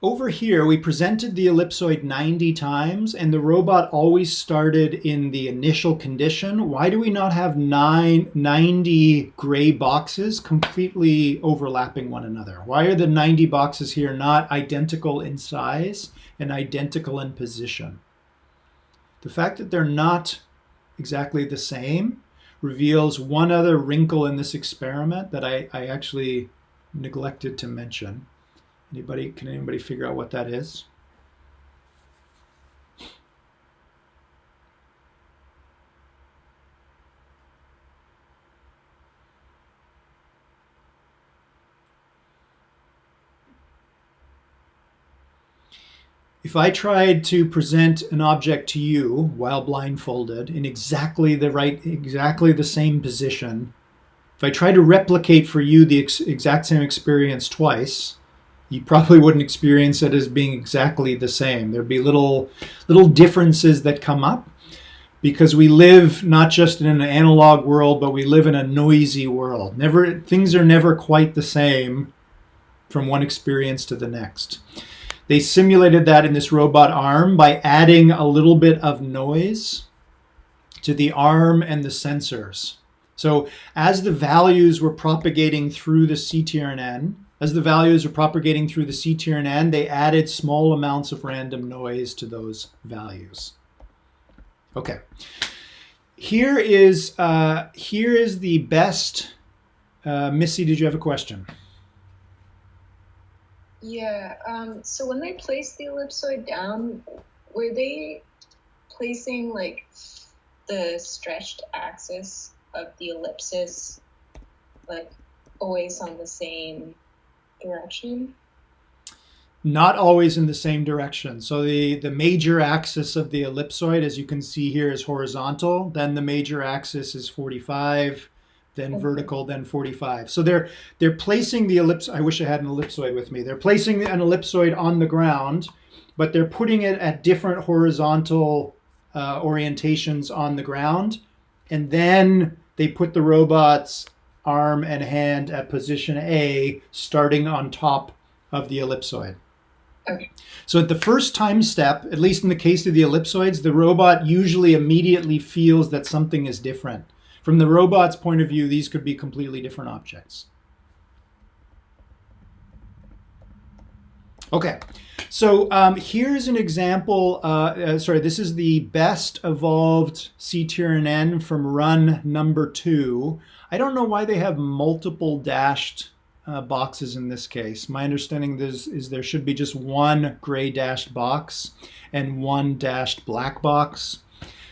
over here, we presented the ellipsoid 90 times, and the robot always started in the initial condition. Why do we not have 90 gray boxes completely overlapping one another? Why are the 90 boxes here not identical in size and identical in position? The fact that they're not exactly the same reveals one other wrinkle in this experiment that I actually neglected to mention. Can anybody figure out what that is? If I tried to present an object to you while blindfolded in exactly the same position, if I tried to replicate for you the exact same experience twice, you probably wouldn't experience it as being exactly the same. There'd be little differences that come up because we live not just in an analog world, but we live in a noisy world. Things are never quite the same from one experience to the next. They simulated that in this robot arm by adding a little bit of noise to the arm and the sensors. So as the values were propagating through the CTRNN, they added small amounts of random noise to those values. Okay. Here is the best. Missy, did you have a question? Yeah. So when they placed the ellipsoid down, were they placing like the stretched axis of the ellipsis like always on the same direction? Not always in the same direction. So the major axis of the ellipsoid, as you can see here, is horizontal. Then the major axis is 45, then vertical, then 45. So they're placing the ellipsoid. I wish I had an ellipsoid with me. They're placing an ellipsoid on the ground, but they're putting it at different horizontal orientations on the ground. And then they put the robot's arm and hand at position A, starting on top of the ellipsoid. Okay. So at the first time step, at least in the case of the ellipsoids, the robot usually immediately feels that something is different. From the robot's point of view, these could be completely different objects. Okay, so here's an example. This is the best evolved CTRNN from run number 2. I don't know why they have multiple dashed boxes in this case. My understanding is there should be just one gray dashed box and one dashed black box.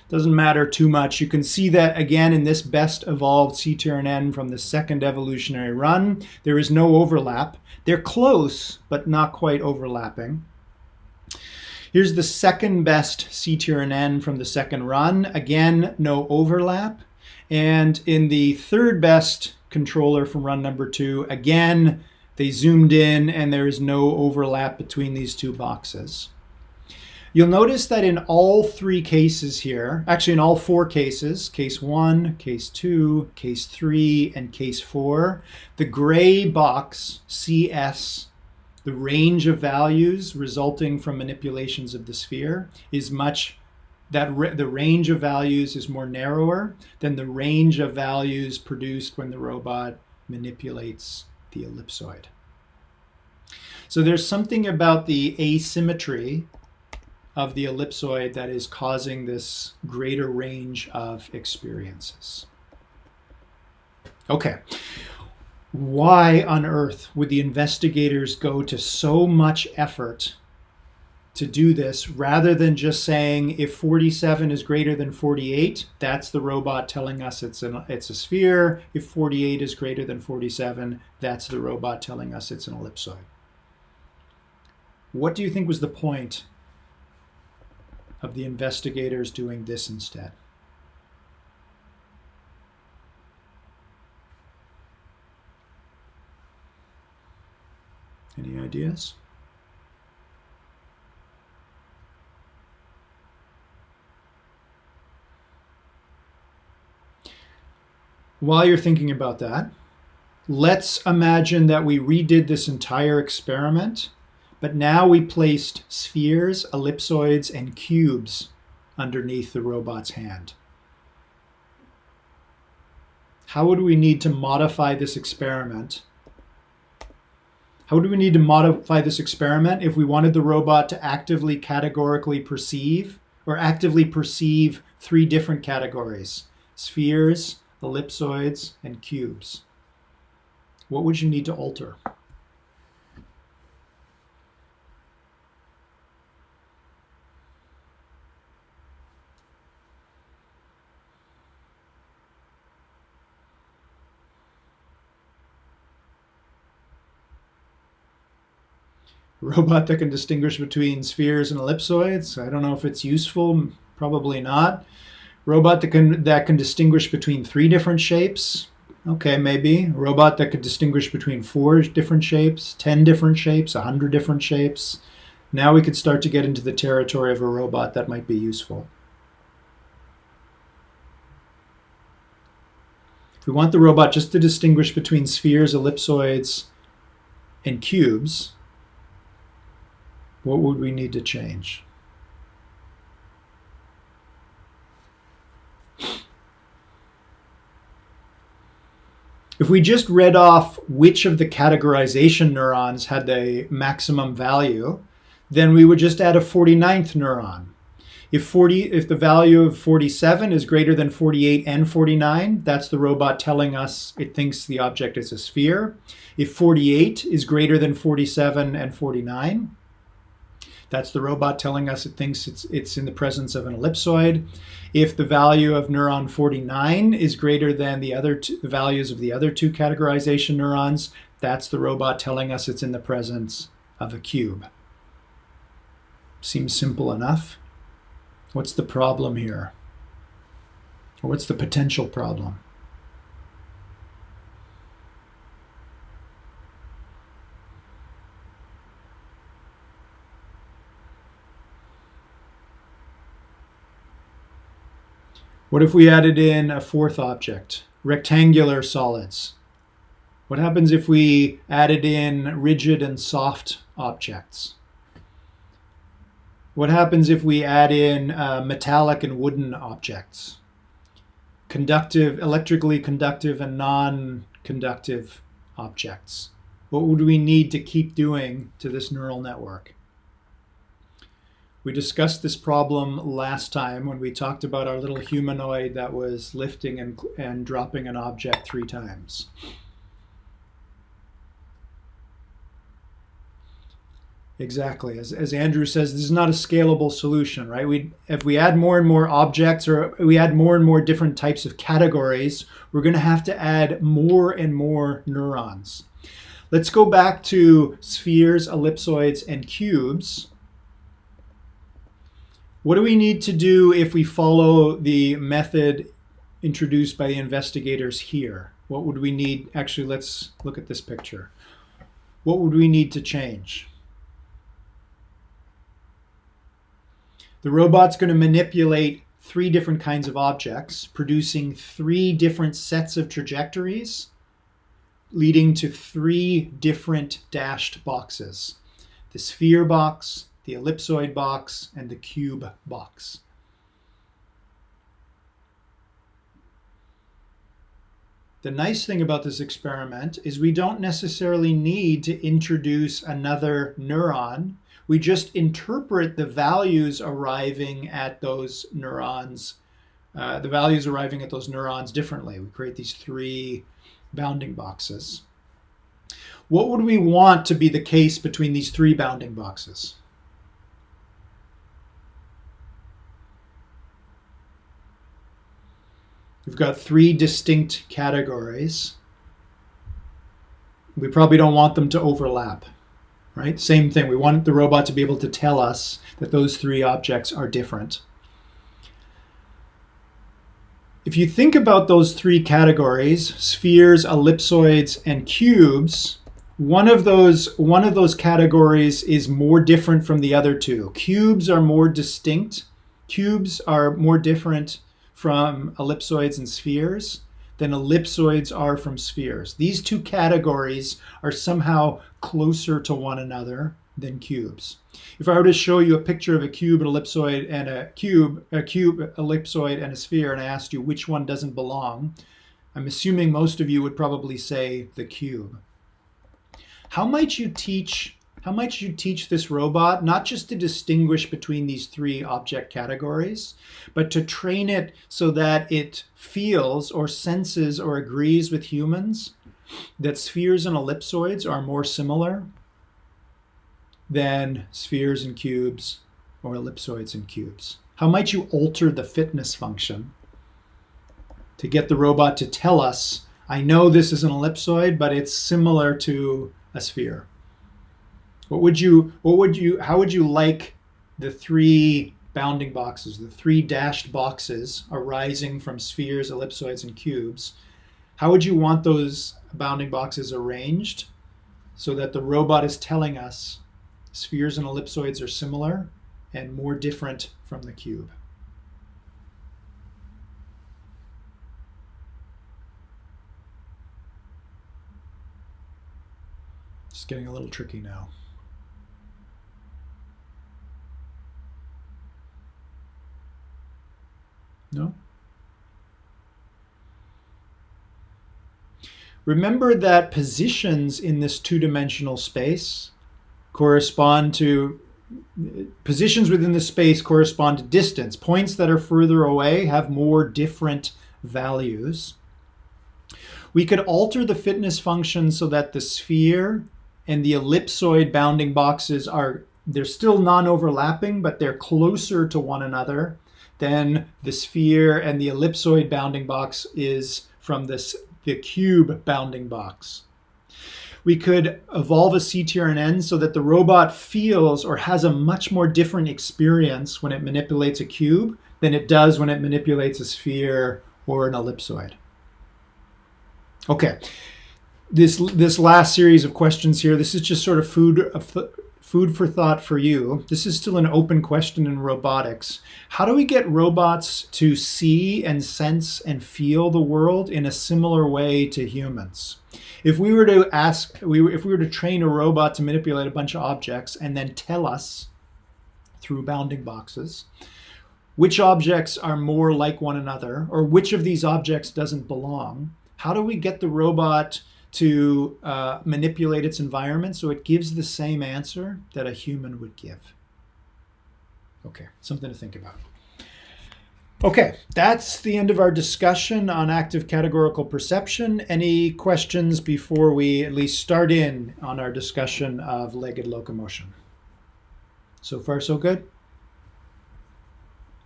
Doesn't matter too much. You can see that again in this best evolved CTRNN from the second evolutionary run. There is no overlap. They're close, but not quite overlapping. Here's the second best CTRNN from the second run. Again, no overlap. And in the third best controller from run number 2, again, they zoomed in and there is no overlap between these two boxes. You'll notice that in all 3 cases here, actually in all 4 cases, case 1, case 2, case 3, and case 4, the gray box, CS, the range of values resulting from manipulations of the sphere is the range of values is more narrower than the range of values produced when the robot manipulates the ellipsoid. So there's something about the asymmetry of the ellipsoid that is causing this greater range of experiences. Okay. Why on earth would the investigators go to so much effort to do this rather than just saying if 47 is greater than 48, that's the robot telling us it's a sphere. If 48 is greater than 47, that's the robot telling us it's an ellipsoid. What do you think was the point of the investigators doing this instead? Any ideas? While you're thinking about that, let's imagine that we redid this entire experiment, But now we placed spheres, ellipsoids, and cubes underneath the robot's hand. How would we need to modify this experiment? How would we need to modify this experiment if we wanted the robot to actively categorically perceive, or actively perceive 3 different categories: spheres, ellipsoids, and cubes? What would you need to alter? Robot that can distinguish between spheres and ellipsoids. I don't know if it's useful. Probably not. Robot that can distinguish between 3 different shapes. Okay, maybe. Robot that could distinguish between 4 different shapes, 10 different shapes, 100 different shapes. Now we could start to get into the territory of a robot that might be useful. If we want the robot just to distinguish between spheres, ellipsoids, and cubes, what would we need to change? If we just read off which of the categorization neurons had the maximum value, then we would just add a 49th neuron. If the value of 47 is greater than 48 and 49, that's the robot telling us it thinks the object is a sphere. If 48 is greater than 47 and 49, that's the robot telling us it thinks it's in the presence of an ellipsoid. If the value of neuron 49 is greater than the values of the other 2 categorization neurons, that's the robot telling us it's in the presence of a cube. Seems simple enough. What's the problem here? Or what's the potential problem? What if we added in a 4th object, rectangular solids? What happens if we added in rigid and soft objects? What happens if we add in metallic and wooden objects? Conductive, electrically conductive and non-conductive objects. What would we need to keep doing to this neural network? We discussed this problem last time when we talked about our little humanoid that was lifting and dropping an object 3 times. Exactly. As Andrew says, this is not a scalable solution, right? If we add more and more objects, or we add more and more different types of categories, we're going to have to add more and more neurons. Let's go back to spheres, ellipsoids, and cubes. What do we need to do if we follow the method introduced by the investigators here? What would we need? Actually, let's look at this picture. What would we need to change? The robot's going to manipulate 3 different kinds of objects, producing 3 different sets of trajectories, leading to 3 different dashed boxes. The sphere box, the ellipsoid box, and the cube box. The nice thing about this experiment is we don't necessarily need to introduce another neuron. We just interpret the values arriving at those neurons, differently. We create these 3 bounding boxes. What would we want to be the case between these 3 bounding boxes? We've got 3 distinct categories. We probably don't want them to overlap, right? Same thing. We want the robot to be able to tell us that those 3 objects are different. If you think about those 3 categories, spheres, ellipsoids, and cubes, one of those categories is more different from the other 2. Cubes are more distinct. Cubes are more different from ellipsoids and spheres than ellipsoids are from spheres. These 2 categories are somehow closer to one another than cubes. If I were to show you a picture of a cube, an ellipsoid, and a cube, ellipsoid, and a sphere, and I asked you which one doesn't belong, I'm assuming most of you would probably say the cube. How might you teach this robot not just to distinguish between these three object categories, but to train it so that it feels or senses or agrees with humans that spheres and ellipsoids are more similar than spheres and cubes or ellipsoids and cubes? How might you alter the fitness function to get the robot to tell us, I know this is an ellipsoid, but it's similar to a sphere? How would you like the three bounding boxes, the three dashed boxes arising from spheres, ellipsoids, and cubes? How would you want those bounding boxes arranged so that the robot is telling us spheres and ellipsoids are similar and more different from the cube? It's getting a little tricky now. No? Remember that positions in this two-dimensional space correspond to positions within the space correspond to distance. Points that are further away have more different values. We could alter the fitness function so that the sphere and the ellipsoid bounding boxes they're still non-overlapping, but they're closer to one another than the sphere and the ellipsoid bounding box is from the cube bounding box. We could evolve a CTRNN so that the robot feels or has a much more different experience when it manipulates a cube than it does when it manipulates a sphere or an ellipsoid. Okay, this last series of questions here, this is just sort of food for thought for you. This is still an open question in robotics. How do we get robots to see and sense and feel the world in a similar way to humans? If we were to train a robot to manipulate a bunch of objects and then tell us through bounding boxes which objects are more like one another or which of these objects doesn't belong, how do we get the robot to manipulate its environment so it gives the same answer that a human would give? Okay, something to think about. Okay, that's the end of our discussion on active categorical perception. Any questions before we at least start in on our discussion of legged locomotion? So far, so good?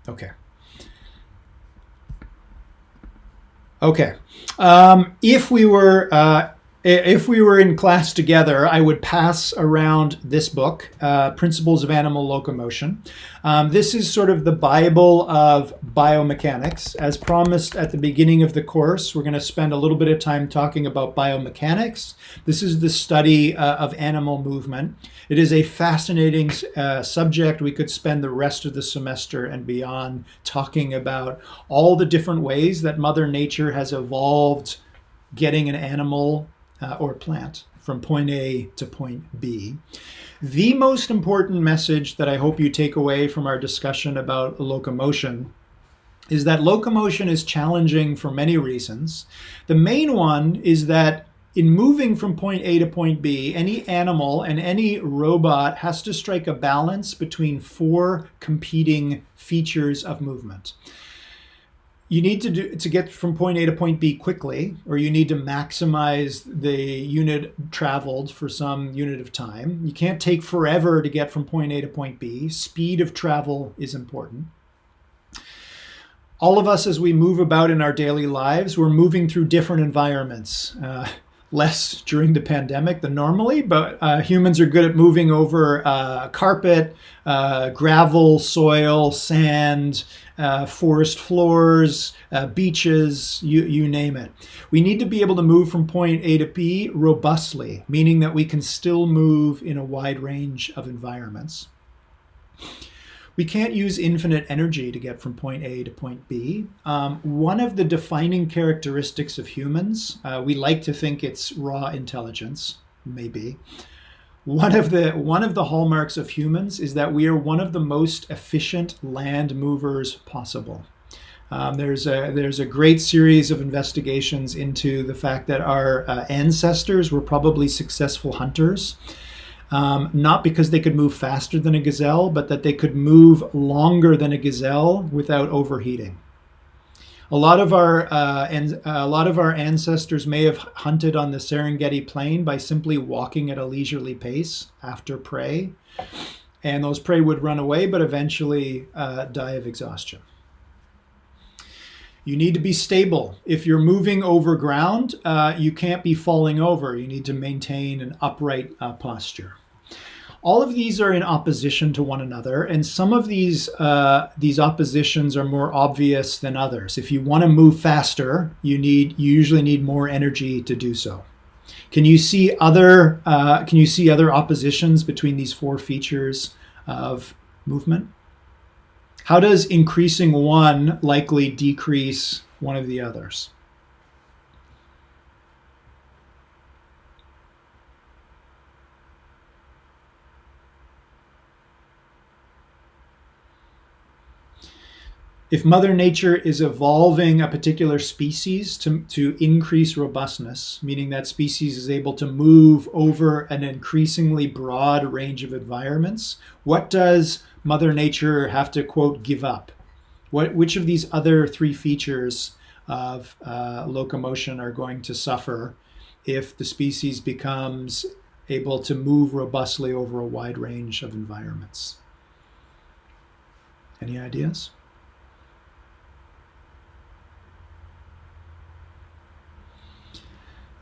Okay. Okay. If we were in class together, I would pass around this book, Principles of Animal Locomotion. This is sort of the Bible of biomechanics. As promised at the beginning of the course, we're going to spend a little bit of time talking about biomechanics. This is the study of animal movement. It is a fascinating subject. We could spend the rest of the semester and beyond talking about all the different ways that Mother Nature has evolved getting an animal or plant from point A to point B. The most important message that I hope you take away from our discussion about locomotion is that locomotion is challenging for many reasons. The main one is that in moving from point A to point B, any animal and any robot has to strike a balance between four competing features of movement. You need to get from point A to point B quickly, or you need to maximize the unit traveled for some unit of time. You can't take forever to get from point A to point B. Speed of travel is important. All of us, as we move about in our daily lives, we're moving through different environments. Less during the pandemic than normally, but humans are good at moving over carpet, gravel, soil, sand, forest floors, beaches, you name it. We need to be able to move from point A to B robustly, meaning that we can still move in a wide range of environments. We can't use infinite energy to get from point A to point B. One of the defining characteristics of humans, we like to think it's raw intelligence, maybe. One of the hallmarks of humans is that we are one of the most efficient land movers possible. There's a great series of investigations into the fact that our ancestors were probably successful hunters, not because they could move faster than a gazelle, but that they could move longer than a gazelle without overheating. A lot of our ancestors may have hunted on the Serengeti Plain by simply walking at a leisurely pace after prey, and those prey would run away, but eventually die of exhaustion. You need to be stable. If you're moving over ground, you can't be falling over. You need to maintain an upright posture. All of these are in opposition to one another, and some of these oppositions are more obvious than others. If you want to move faster, you usually need more energy to do so. Can you see other oppositions between these four features of movement? How does increasing one likely decrease one of the others? If Mother Nature is evolving a particular species to increase robustness, meaning that species is able to move over an increasingly broad range of environments, what does Mother Nature have to, quote, give up? Which of these other three features of locomotion are going to suffer if the species becomes able to move robustly over a wide range of environments? Any ideas?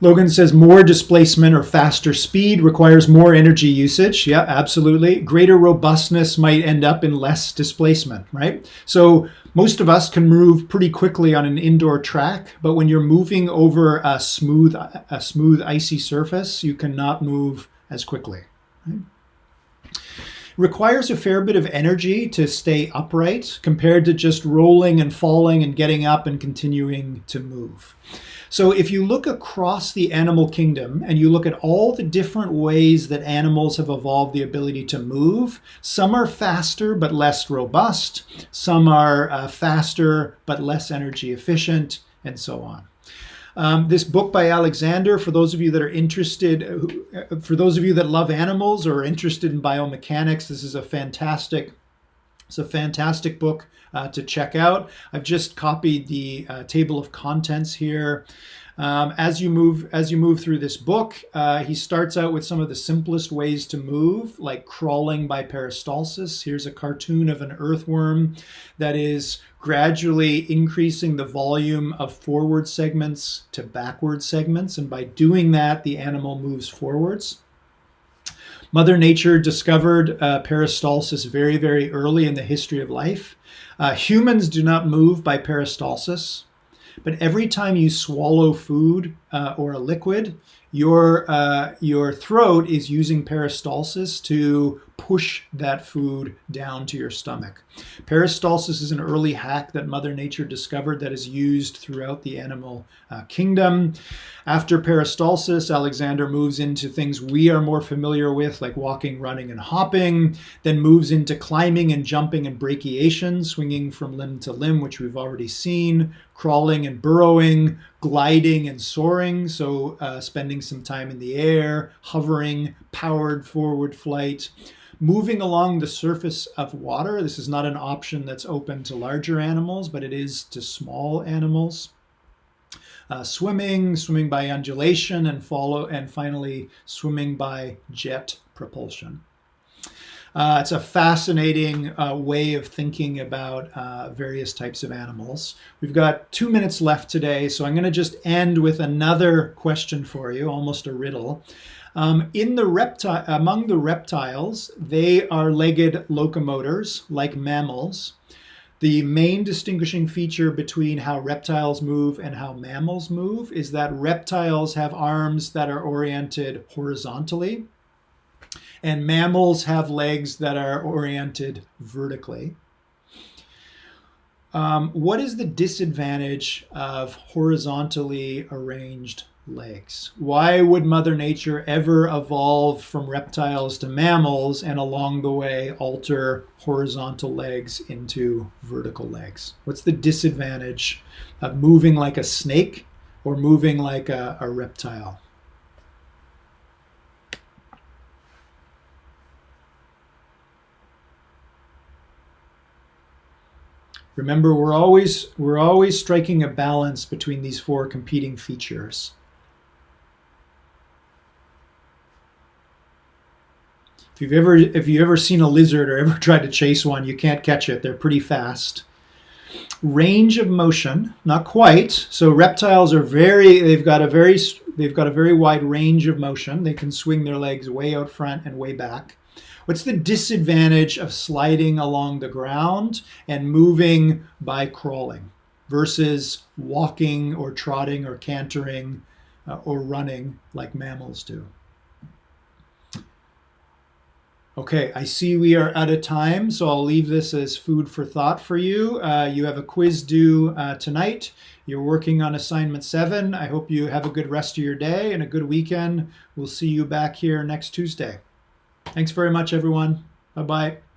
Logan says more displacement or faster speed requires more energy usage. Yeah, absolutely. Greater robustness might end up in less displacement, right? So most of us can move pretty quickly on an indoor track, but when you're moving over a smooth icy surface, you cannot move as quickly. Right? Requires a fair bit of energy to stay upright compared to just rolling and falling and getting up and continuing to move. So if you look across the animal kingdom and you look at all the different ways that animals have evolved the ability to move, some are faster but less robust, some are faster but less energy efficient, and so on. This book by Alexander, for those of you that are interested, for those of you that love animals or are interested in biomechanics, this is a fantastic book to check out. I've just copied the table of contents here. As you move through this book, he starts out with some of the simplest ways to move, like crawling by peristalsis. Here's a cartoon of an earthworm that is gradually increasing the volume of forward segments to backward segments, and by doing that, the animal moves forwards. Mother Nature discovered peristalsis very, very early in the history of life. Humans do not move by peristalsis, but every time you swallow food or a liquid, your throat is using peristalsis to push that food down to your stomach. Peristalsis is an early hack that Mother Nature discovered that is used throughout the animal kingdom. After peristalsis, Alexander moves into things we are more familiar with, like walking, running, and hopping, then moves into climbing and jumping and brachiation, swinging from limb to limb, which we've already seen, crawling and burrowing, gliding and soaring, so spending some time in the air, hovering, powered forward flight, moving along the surface of water. This is not an option that's open to larger animals, but it is to small animals. Swimming by undulation, and finally swimming by jet propulsion. It's a fascinating way of thinking about various types of animals. We've got 2 minutes left today, so I'm going to just end with another question for you, almost a riddle. Among the reptiles, they are legged locomotors like mammals. The main distinguishing feature between how reptiles move and how mammals move is that reptiles have arms that are oriented horizontally, and mammals have legs that are oriented vertically. What is the disadvantage of horizontally arranged legs. Why would Mother Nature ever evolve from reptiles to mammals and along the way alter horizontal legs into vertical legs? What's the disadvantage of moving like a snake or moving like a reptile? Remember, we're always striking a balance between these four competing features. If you've ever seen a lizard or ever tried to chase one, you can't catch it. They're pretty fast. Range of motion, not quite. So reptiles are they've got a very wide range of motion. They can swing their legs way out front and way back. What's the disadvantage of sliding along the ground and moving by crawling versus walking or trotting or cantering or running like mammals do? Okay, I see we are out of time, so I'll leave this as food for thought for you. You have a quiz due tonight. You're working on assignment 7. I hope you have a good rest of your day and a good weekend. We'll see you back here next Tuesday. Thanks very much, everyone. Bye-bye.